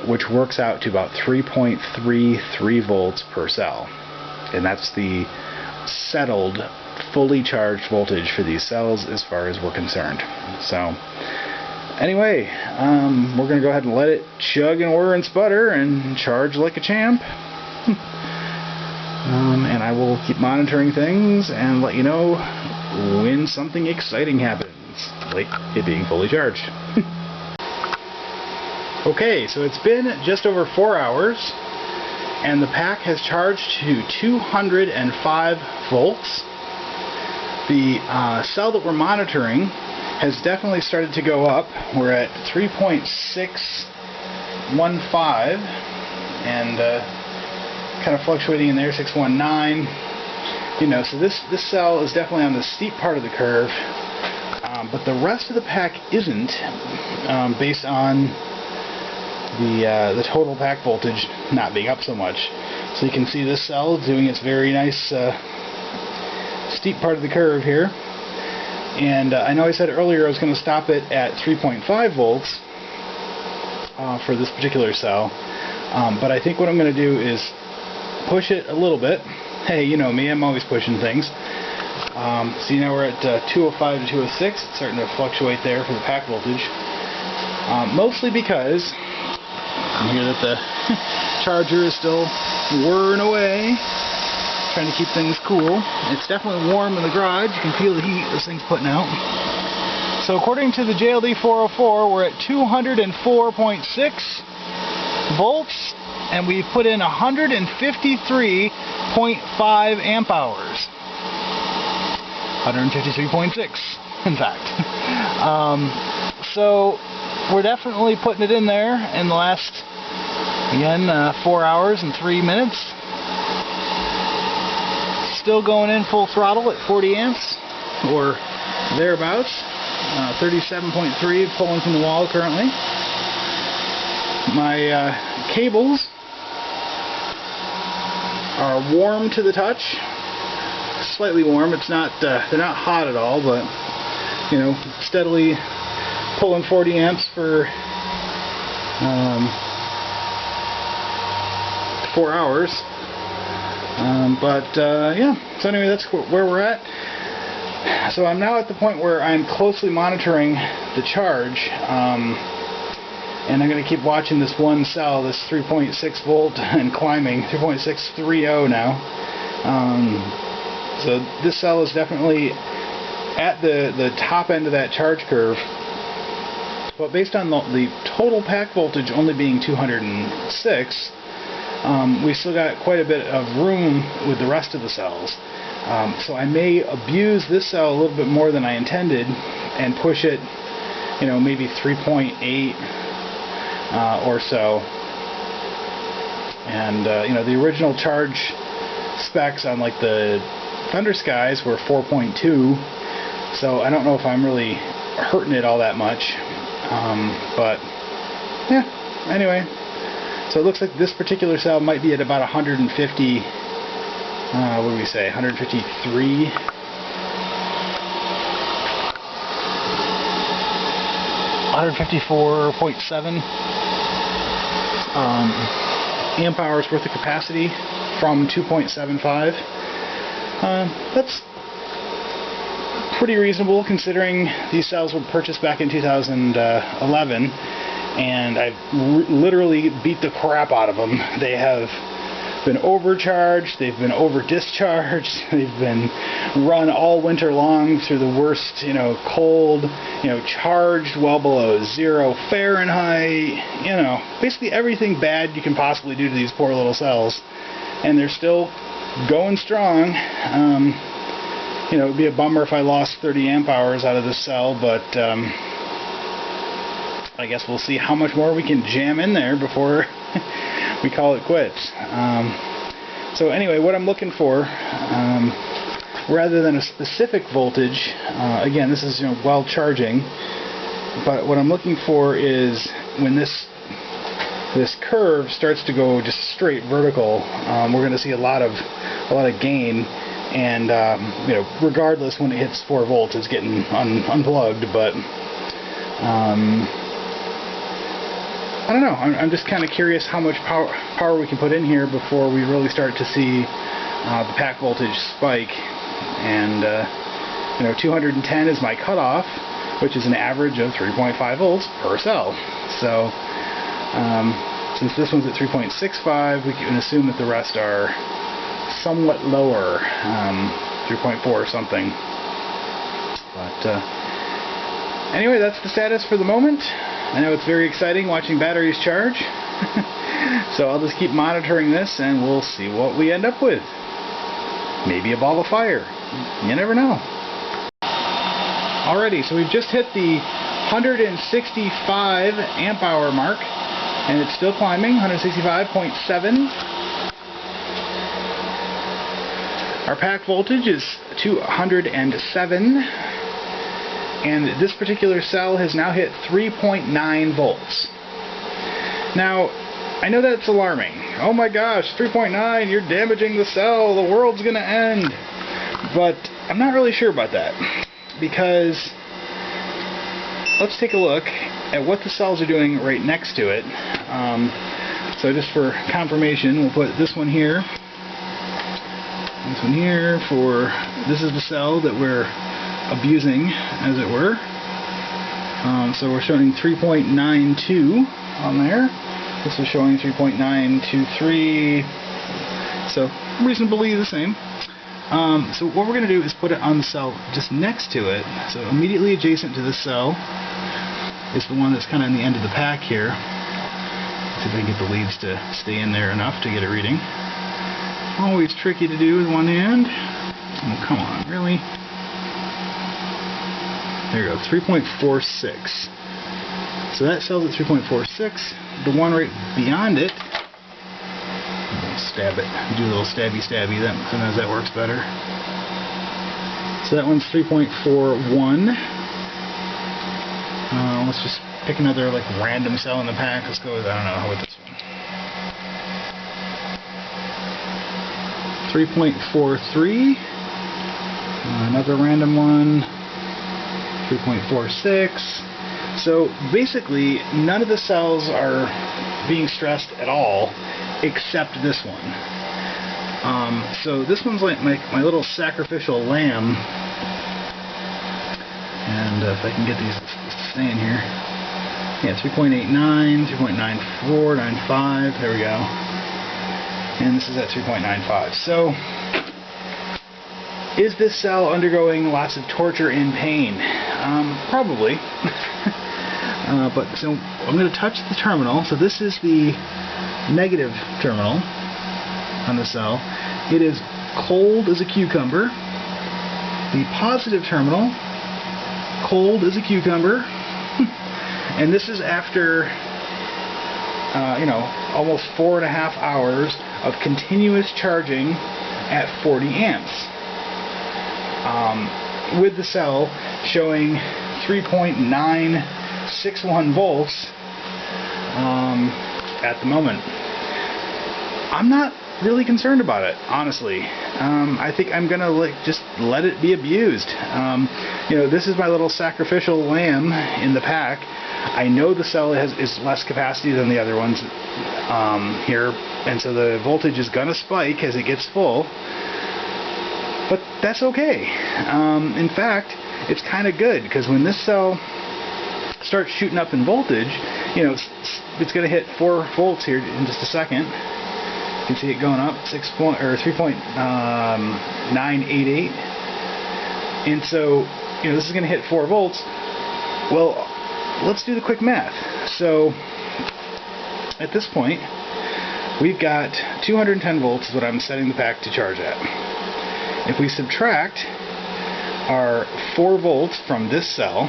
which works out to about 3.33 volts per cell. And that's the settled, fully charged voltage for these cells as far as we're concerned. So anyway, we're going to go ahead and let it chug and whir and sputter and charge like a champ. And I will keep monitoring things and let you know when something exciting happens, like it being fully charged. Okay, so it's been just over 4 hours, and the pack has charged to 205 volts. The cell that we're monitoring has definitely started to go up. We're at 3.615 and kind of fluctuating in there, 619. You know, so this cell is definitely on the steep part of the curve, but the rest of the pack isn't, based on the total pack voltage not being up so much. So you can see this cell doing its very nice steep part of the curve here. And I know I said earlier I was going to stop it at 3.5 volts for this particular cell, but I think what I'm going to do is push it a little bit. Hey, you know me, I'm always pushing things. See, now we're at 205 to 206. It's starting to fluctuate there for the pack voltage, mostly because you hear that the charger is still whirring away, trying to keep things cool. It's definitely warm in the garage. You can feel the heat this thing's putting out. So according to the JLD 404, we're at 204.6 volts, and we've put in 153.5 amp hours. 153.6, in fact. So we're definitely putting it in there in the last, again, 4 hours and 3 minutes. Still going in full throttle at 40 amps or thereabouts. 37.3 pulling from the wall currently. My cables are warm to the touch, slightly warm. It's not they're not hot at all, but you know, steadily pulling 40 amps for 4 hours. Yeah, so anyway, that's where we're at. So I'm now at the point where I'm closely monitoring the charge. And I'm going to keep watching this one cell, this 3.6 volt and climbing, 3.630 now. So this cell is definitely at the top end of that charge curve. But based on the total pack voltage only being 206, we still got quite a bit of room with the rest of the cells. So I may abuse this cell a little bit more than I intended and push it, maybe 3.8 or so. And the original charge specs on like the Thunder Skies were 4.2, so I don't know if I'm really hurting it all that much. But yeah, anyway, so it looks like this particular cell might be at about 150. What do we say? 153. 154.7 amp hours worth of capacity from 2.75. That's pretty reasonable considering these cells were purchased back in 2011, and I've literally beat the crap out of them. They have been overcharged, they've been over-discharged, they've been run all winter long through the worst, cold, charged well below 0 Fahrenheit, basically everything bad you can possibly do to these poor little cells. And they're still going strong. It would be a bummer if I lost 30 amp hours out of this cell, but I guess we'll see how much more we can jam in there before we call it quits. So anyway, what I'm looking for, rather than a specific voltage, again, this is while charging, but what I'm looking for is when this curve starts to go just straight vertical, we're going to see a lot of gain, and regardless, when it hits 4 volts, it's getting unplugged. But I don't know. I'm just kind of curious how much power we can put in here before we really start to see the pack voltage spike. And 210 is my cutoff, which is an average of 3.5 volts per cell. So since this one's at 3.65, we can assume that the rest are somewhat lower, 3.4 or something. But anyway, that's the status for the moment. I know it's very exciting watching batteries charge. So I'll just keep monitoring this and we'll see what we end up with. Maybe a ball of fire. You never know. Alrighty, so we've just hit the 165 amp hour mark, and it's still climbing, 165.7. Our pack voltage is 207, and this particular cell has now hit 3.9 volts. Now, I know that's alarming. Oh my gosh, 3.9, you're damaging the cell, the world's gonna end. But I'm not really sure about that, because let's take a look at what the cells are doing right next to it. So just for confirmation, we'll put this one here, this one here, this is the cell that we're abusing, as it were. So we're showing 3.92 on there. This is showing 3.923, so reasonably the same. So what we're going to do is put it on the cell just next to it. So immediately adjacent to this cell is the one that's kind of in the end of the pack here. Let's see if I can get the leads to stay in there enough to get a reading. Always tricky to do with one hand. Oh, come on, really? There you go, 3.46. So that cell's at 3.46. The one right beyond it, stab it, do a little stabby, sometimes that works better. So that one's 3.41. Let's just pick another like random cell in the pack. Let's go with, I don't know, how about this one? 3.43. Another random one. 3.46. So basically, none of the cells are being stressed at all, except this one. So this one's like my little sacrificial lamb. And if I can get these to stay in here. Yeah, 3.89, 3.94, 95, there we go. And this is at 3.95. So, is this cell undergoing lots of torture and pain? Probably. But so I'm going to touch the terminal. So this is the negative terminal on the cell. It is cold as a cucumber. The positive terminal, cold as a cucumber. And this is after, almost 4.5 hours of continuous charging at 40 amps. With the cell showing 3.961 volts at the moment. I'm not really concerned about it, honestly. I think I'm gonna just let it be abused. This is my little sacrificial lamb in the pack. I know the cell is less capacity than the other ones here, and so the voltage is gonna spike as it gets full. But that's okay. In fact, it's kind of good, because when this cell starts shooting up in voltage, it's going to hit 4 volts here in just a second. You can see it going up 3.988, and so this is going to hit 4 volts. Well, let's do the quick math. So at this point, we've got 210 volts is what I'm setting the pack to charge at. If we subtract our 4 volts from this cell,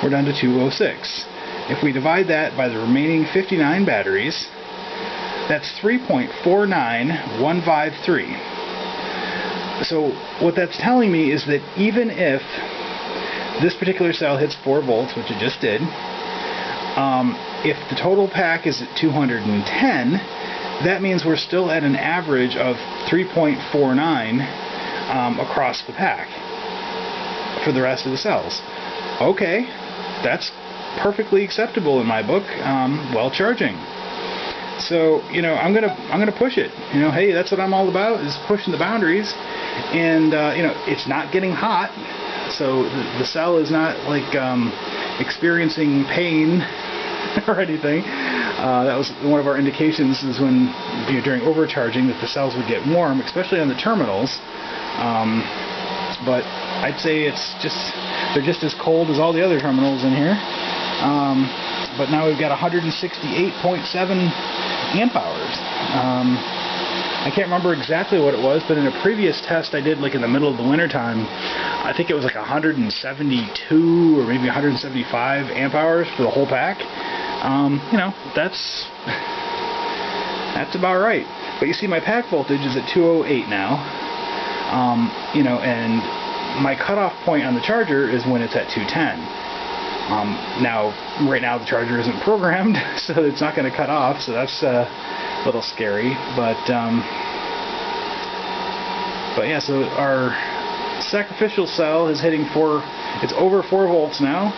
we're down to 206. If we divide that by the remaining 59 batteries, that's 3.49153. So what that's telling me is that even if this particular cell hits 4 volts, which it just did, if the total pack is at 210, that means we're still at an average of 3.49 across the pack for the rest of the cells. Okay, that's perfectly acceptable in my book while charging. So I'm gonna push it. Hey, that's what I'm all about, is pushing the boundaries. And it's not getting hot, so the cell is not like experiencing pain or anything. That was one of our indications, is when during overcharging that the cells would get warm, especially on the terminals. But I'd say they're just as cold as all the other terminals in here. But now we've got 168.7 amp hours. I can't remember exactly what it was, but in a previous test I did in the middle of the winter time, I think it was 172 or maybe 175 amp hours for the whole pack. That's about right. But you see, my pack voltage is at 208 now. And my cutoff point on the charger is when it's at 210. Right now the charger isn't programmed, so it's not going to cut off, so that's a little scary. But yeah, so our sacrificial cell is hitting it's over 4 volts now,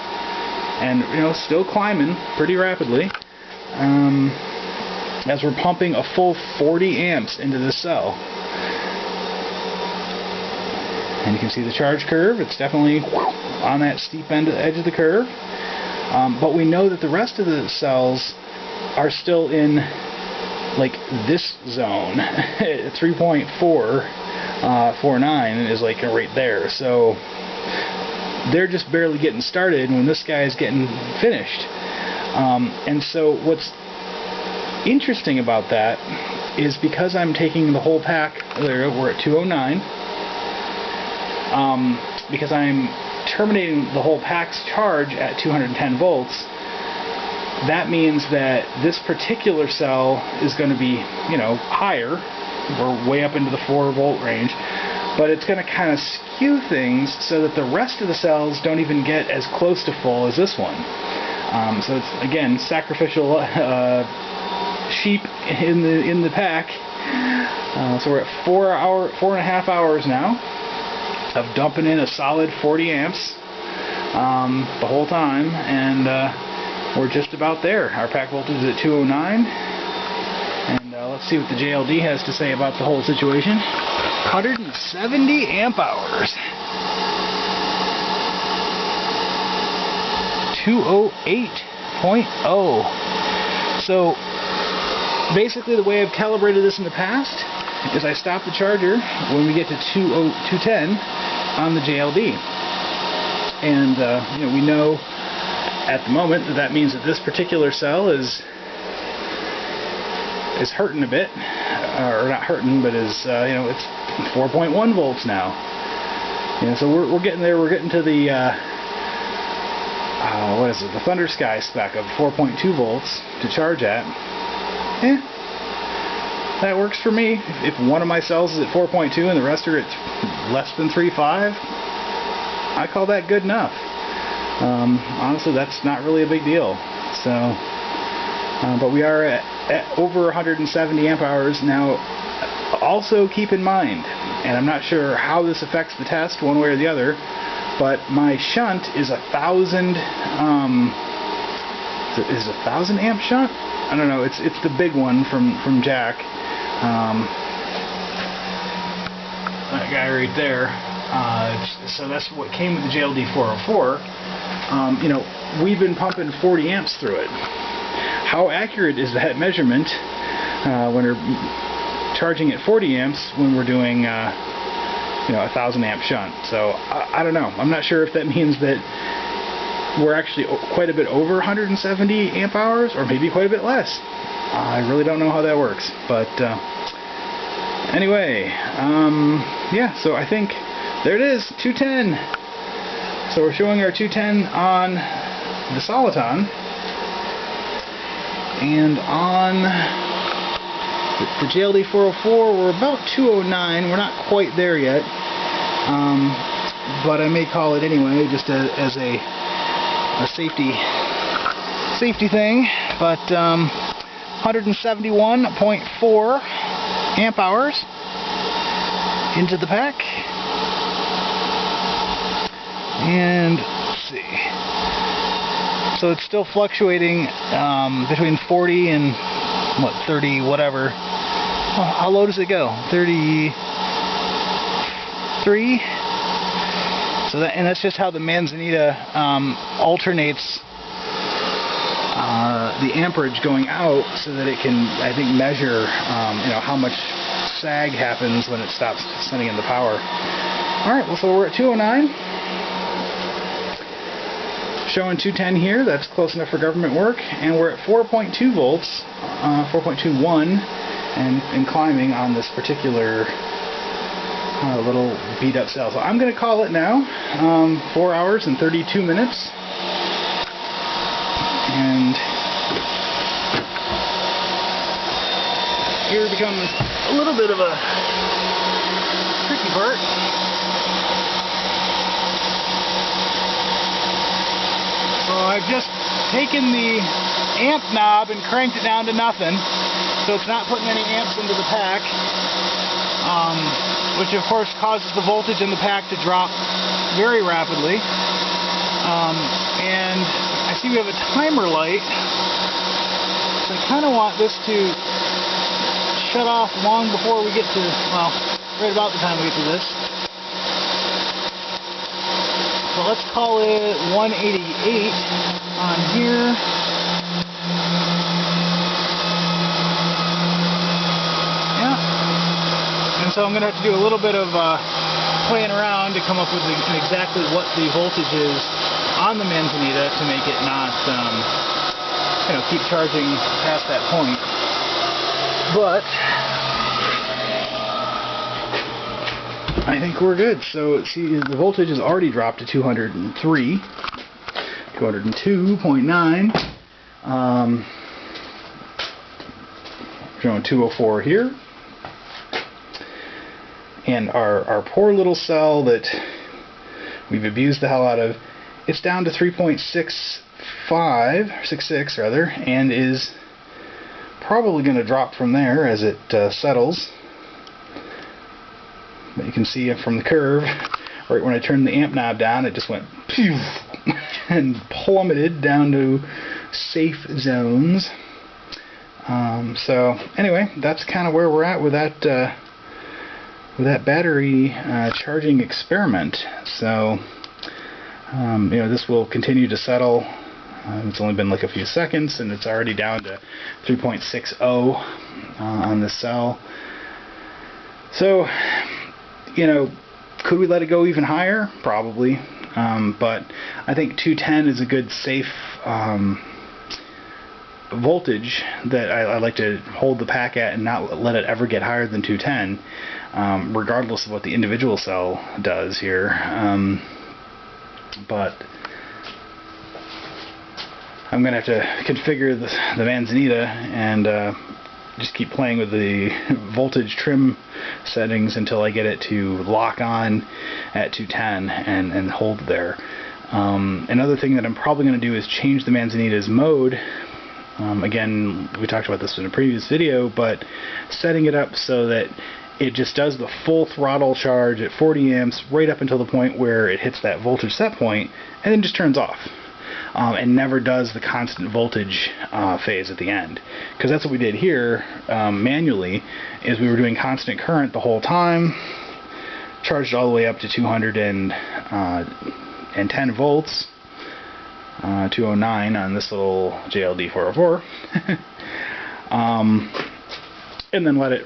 and still climbing pretty rapidly, as we're pumping a full 40 amps into this cell. And you can see the charge curve. It's definitely on that steep edge of the curve. But we know that the rest of the cells are still in this zone. 3.449 is right there. So they're just barely getting started when this guy is getting finished. And so what's interesting about that is, because I'm taking the whole pack, there we're at 209, because I'm terminating the whole pack's charge at 210 volts, that means that this particular cell is going to be, higher. We're way up into the 4 volt range, but it's going to kind of skew things so that the rest of the cells don't even get as close to full as this one. So it's, again, sacrificial sheep in the pack. So we're at 4.5 hours now of dumping in a solid 40 amps the whole time, and we're just about there. Our pack voltage is at 209, and let's see what the JLD has to say about the whole situation. 170 amp hours. 208 0.0. So basically the way I've calibrated this in the past is I stop the charger when we get to 210 on the JLD. And you know, we know at the moment that means that this particular cell is hurting a bit, or not hurting, but is you know, it's 4.1 volts now. You know, so we're getting there. We're getting to the what is it? The Thunder Sky spec of 4.2 volts to charge at. That works for me. If one of my cells is at 4.2 and the rest are at less than 3.5, I call that good enough. Honestly, that's not really a big deal. So, but we are at over 170 amp hours now. Also, keep in mind, and I'm not sure how this affects the test one way or the other, but my shunt is 1,000. Is it 1,000 amp shunt? I don't know. It's the big one from Jack. That guy right there. So that's what came with the JLD 404. You know, we've been pumping 40 amps through it. How accurate is that measurement when we're charging at 40 amps when we're doing you know, 1,000 amp shunt? So I don't know. I'm not sure if that means that we're actually quite a bit over 170 amp hours, or maybe quite a bit less. I really don't know how that works, but anyway, yeah, so I think there it is, 210. So we're showing our 210 on the Soliton, and on the JLD 404 we're about 209. We're not quite there yet, but I may call it anyway, just as a safety thing. But 171.4 amp hours into the pack. And let's see. So it's still fluctuating between 40 and what, 30, whatever. Oh, how low does it go? 33. So that's just how the Manzanita alternates the amperage going out, so that it can, I think, measure you know, how much sag happens when it stops sending in the power. All right, well, so we're at 209. Showing 210 here. That's close enough for government work, and we're at 4.2 volts, 4.21, and climbing on this particular little beat up cell. So I'm going to call it now. 4 hours and 32 minutes. And here becomes a little bit of a tricky part. So I've just taken the amp knob and cranked it down to nothing, so it's not putting any amps into the pack. Which of course causes the voltage in the pack to drop very rapidly. And I see we have a timer light, so I kind of want this to shut off long before we get to, well, right about the time we get to this. So let's call it 188 on here. So I'm going to have to do a little bit of playing around to come up with exactly what the voltage is on the Manzanita to make it not, you know, keep charging past that point. But I think we're good. So see, the voltage has already dropped to 203, 202.9. Showing 204 here. And our poor little cell that we've abused the hell out of, it's down to 3.65, 66 rather, and is probably going to drop from there as it settles. But you can see from the curve, right when I turned the amp knob down, it just went phew, and plummeted down to safe zones. So anyway, that's kind of where we're at with that battery charging experiment. So you know, this will continue to settle It's only been like a few seconds, and it's already down to 3.60 on this cell. So, you know, could we let it go even higher? Probably. But I think 210 is a good safe voltage that I like to hold the pack at and not let it ever get higher than 210, regardless of what the individual cell does here. But I'm going to have to configure the Manzanita and just keep playing with the voltage trim settings until I get it to lock on at 210 and hold there. Another thing that I'm probably going to do is change the Manzanita's mode. Again, we talked about this in a previous video, but setting it up so that it just does the full throttle charge at 40 amps right up until the point where it hits that voltage set point, and then just turns off. And never does the constant voltage phase at the end. Because that's what we did here manually, is we were doing constant current the whole time, charged all the way up to 210 volts, 209 on this little JLD 404, and then let it,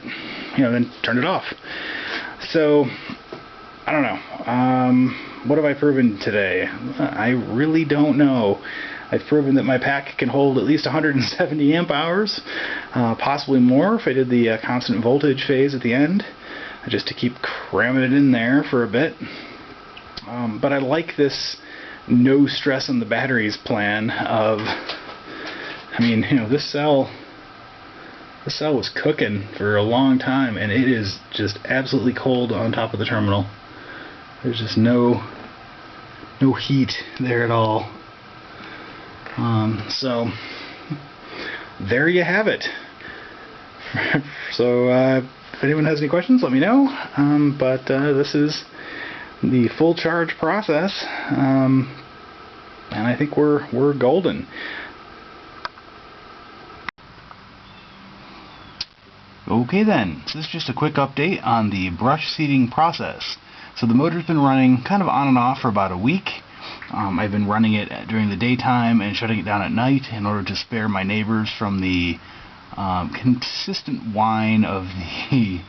then turn it off. So, I don't know. What have I proven today? I really don't know. I've proven that my pack can hold at least 170 amp hours, possibly more if I did the constant voltage phase at the end, just to keep cramming it in there for a bit. But I like this no stress on the batteries plan of, this cell was cooking for a long time, and it is just absolutely cold on top of the terminal. There's just no heat there at all. So there you have it. So if anyone has any questions, let me know. But this is the full charge process, and I think we're golden. Okay then, so this is just a quick update on the brush seeding process. So the motor's been running kind of on and off for about a week. I've been running it during the daytime and shutting it down at night in order to spare my neighbors from the consistent whine of the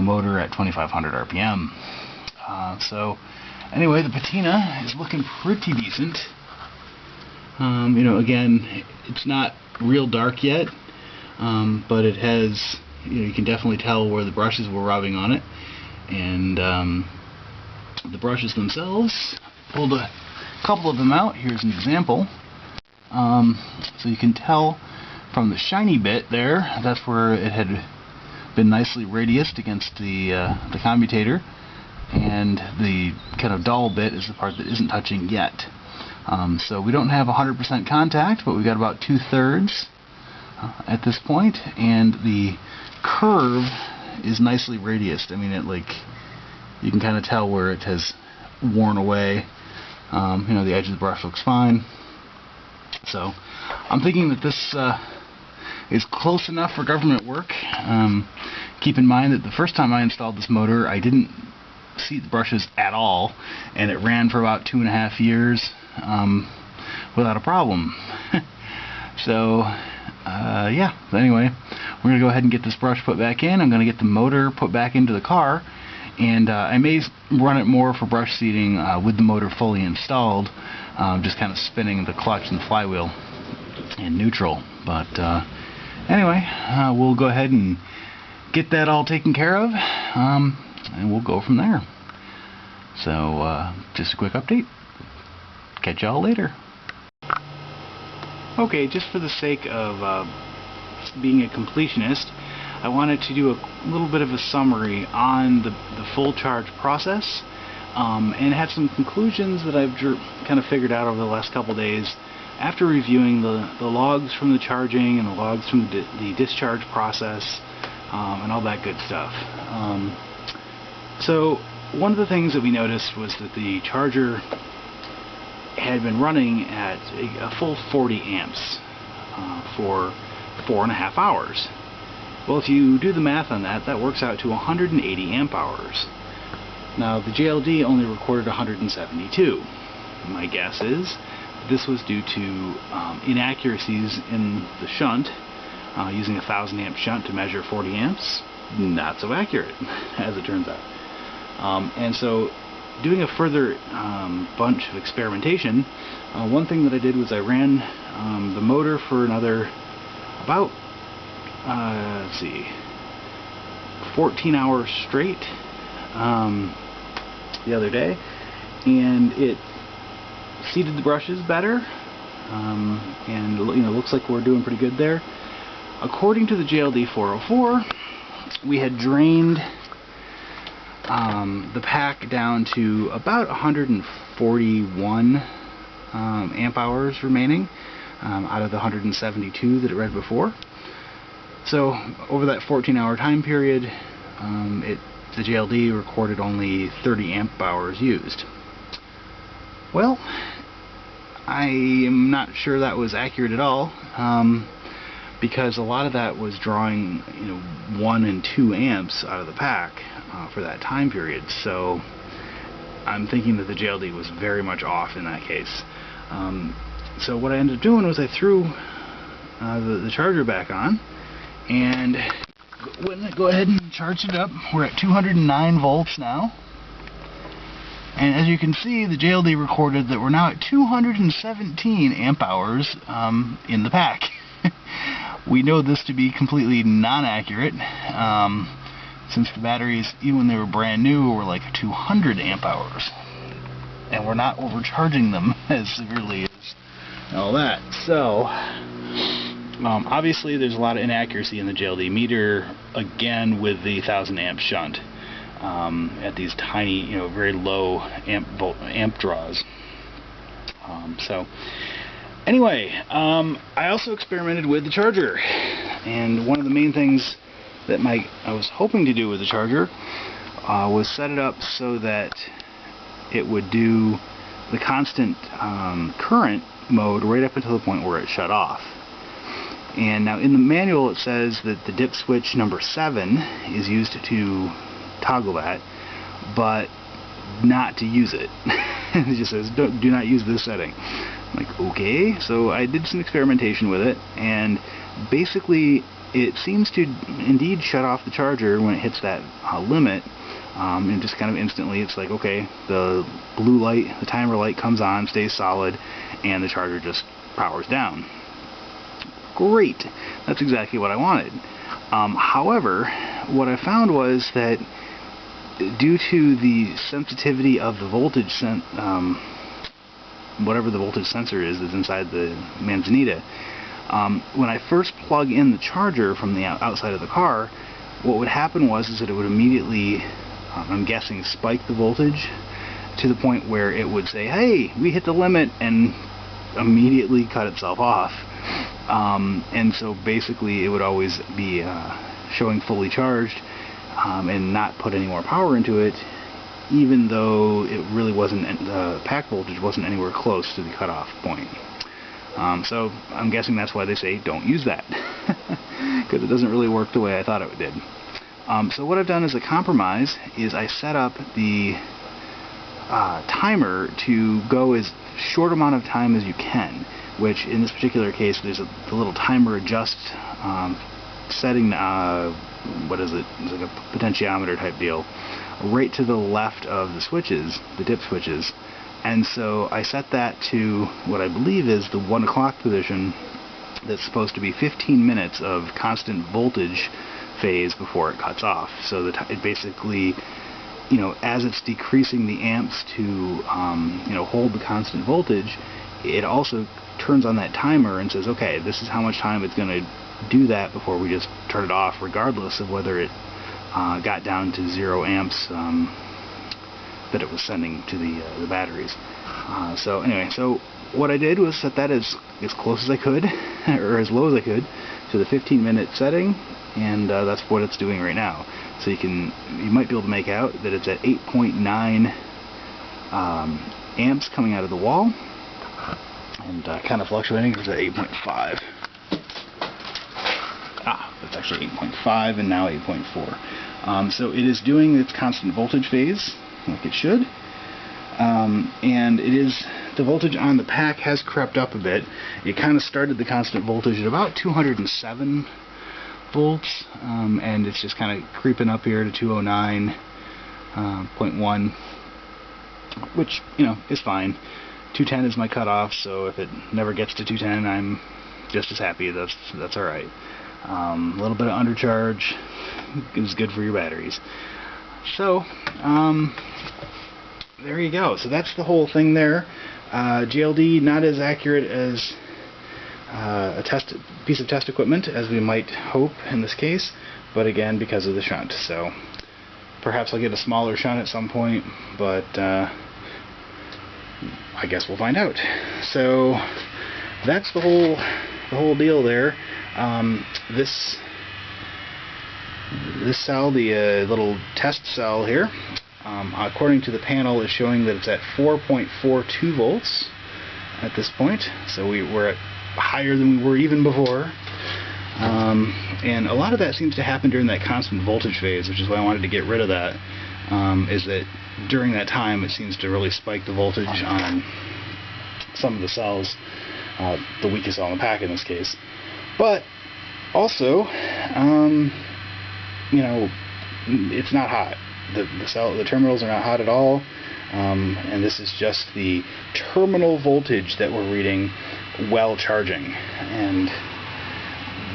motor at 2500 RPM. So anyway, the patina is looking pretty decent. Again, it's not real dark yet, but it has, you can definitely tell where the brushes were rubbing on it. And the brushes themselves, pulled a couple of them out. Here's an example. So you can tell from the shiny bit there, that's where it had been nicely radiused against the commutator, and the kind of dull bit is the part that isn't touching yet. So we don't have 100% contact, but we've got about 2/3 at this point, and the curve is nicely radiused. You can kind of tell where it has worn away. The edge of the brush looks fine. So I'm thinking that this is close enough for government work. Keep in mind that the first time I installed this motor, I didn't seat the brushes at all, and it ran for about 2.5 years without a problem. So yeah, anyway, we're going to go ahead and get this brush put back in. I'm going to get the motor put back into the car, and I may run it more for brush seeding with the motor fully installed, just kind of spinning the clutch and the flywheel in neutral. But anyway, we'll go ahead and get that all taken care of, and we'll go from there. So just a quick update. Catch y'all later. Okay, just for the sake of being a completionist, I wanted to do a little bit of a summary on the full charge process, and had some conclusions that I've kind of figured out over the last couple days after reviewing the logs from the charging and the logs from the discharge process, and all that good stuff. So one of the things that we noticed was that the charger had been running at a full 40 amps for 4.5 hours. Well, if you do the math on that, that works out to 180 amp hours. Now, the JLD only recorded 172. My guess is this was due to inaccuracies in the shunt. Using a 1000 amp shunt to measure 40 amps, not so accurate, as it turns out. And so, doing a further bunch of experimentation, one thing that I did was I ran the motor for another about, 14 hours straight the other day, and it seated the brushes better, and looks like we're doing pretty good there. According to the JLD 404, we had drained the pack down to about 141 amp hours remaining out of the 172 that it read before. So over that 14-hour time period, the JLD recorded only 30 amp hours used. Well, I am not sure that was accurate at all, because a lot of that was drawing 1 and 2 amps out of the pack for that time period. So I'm thinking that the JLD was very much off in that case. So what I ended up doing was I threw the charger back on and go ahead and charged it up. We're at 209 volts now. And as you can see, the JLD recorded that we're now at 217 amp hours in the pack. We know this to be completely non-accurate, since the batteries, even when they were brand new, were like 200 amp hours. And we're not overcharging them as severely as all that. So, obviously there's a lot of inaccuracy in the JLD meter, again with the 1000 amp shunt, at these tiny, very low amp draws. So, anyway, I also experimented with the charger, and one of the main things that I was hoping to do with the charger was set it up so that it would do the constant current mode right up until the point where it shut off. And now in the manual it says that the dip switch number 7 is used to toggle that, but not to use it. It just says do not use this setting. I'm like, okay. So I did some experimentation with it, and basically it seems to indeed shut off the charger when it hits that limit, and just kind of instantly it's like, okay, the blue light, the timer light comes on, stays solid, and the charger just powers down. Great, that's exactly what I wanted. However, what I found was that due to the sensitivity of the voltage whatever the voltage sensor is that's inside the manzanita, when I first plug in the charger from the outside of the car, what would happen was that it would immediately, I'm guessing, spike the voltage to the point where it would say, hey, we hit the limit, and immediately cut itself off. And so basically it would always be showing fully charged, and not put any more power into it, even though it really wasn't, the pack voltage wasn't anywhere close to the cutoff point. So I'm guessing that's why they say don't use that, because it doesn't really work the way I thought it did. So what I've done as a compromise is I set up the timer to go as short amount of time as you can, which in this particular case there's the little timer adjust setting, what is it, it's like a potentiometer type deal, right to the left of the switches, the dip switches. And so I set that to what I believe is the 1 o'clock position. That's supposed to be 15 minutes of constant voltage phase before it cuts off. So that it basically, as it's decreasing the amps to hold the constant voltage, it also turns on that timer and says, okay, this is how much time it's going to do that before we just turn it off, regardless of whether it got down to 0 amps that it was sending to the batteries. So anyway, so what I did was set that as close as I could, or as low as I could, to the 15-minute setting, and that's what it's doing right now. So you might be able to make out that it's at 8.9 amps coming out of the wall, and kind of fluctuating. It's at 8.5. That's actually 8.5 and now 8.4. So it is doing its constant voltage phase like it should, and it is the voltage on the pack has crept up a bit. It kind of started the constant voltage at about 207 volts, and it's just kind of creeping up here to 209.1, which, you know, is fine. 210 is my cutoff, so if it never gets to 210, I'm just as happy. That's all right. A little bit of undercharge is good for your batteries. So, there you go. So that's the whole thing there. GLD not as accurate as a piece of test equipment as we might hope in this case, but again, because of the shunt. So perhaps I'll get a smaller shunt at some point, but I guess we'll find out. So that's the whole deal there. This cell, the little test cell here, according to the panel, is showing that it's at 4.42 volts at this point. So we're at higher than we were even before. And a lot of that seems to happen during that constant voltage phase, which is why I wanted to get rid of that. Is that during that time it seems to really spike the voltage on some of the cells, the weakest cell in the pack in this case. But also, you know, it's not hot. The terminals are not hot at all, and this is just the terminal voltage that we're reading while charging, and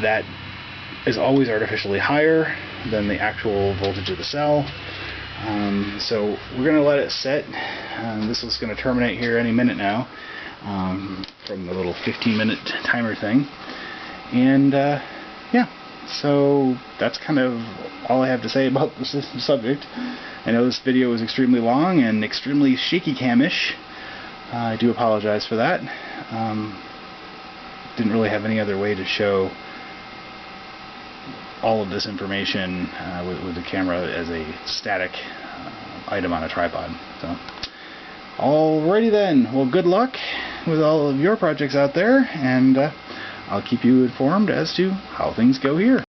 that is always artificially higher than the actual voltage of the cell. So we're going to let it set. This is going to terminate here any minute now, from the little 15-minute timer thing. And yeah, so that's kind of all I have to say about this subject. I know this video was extremely long and extremely shaky cam-ish. I do apologize for that. Didn't really have any other way to show all of this information with the camera as a static item on a tripod. So, alrighty then. Well, good luck with all of your projects out there, and I'll keep you informed as to how things go here.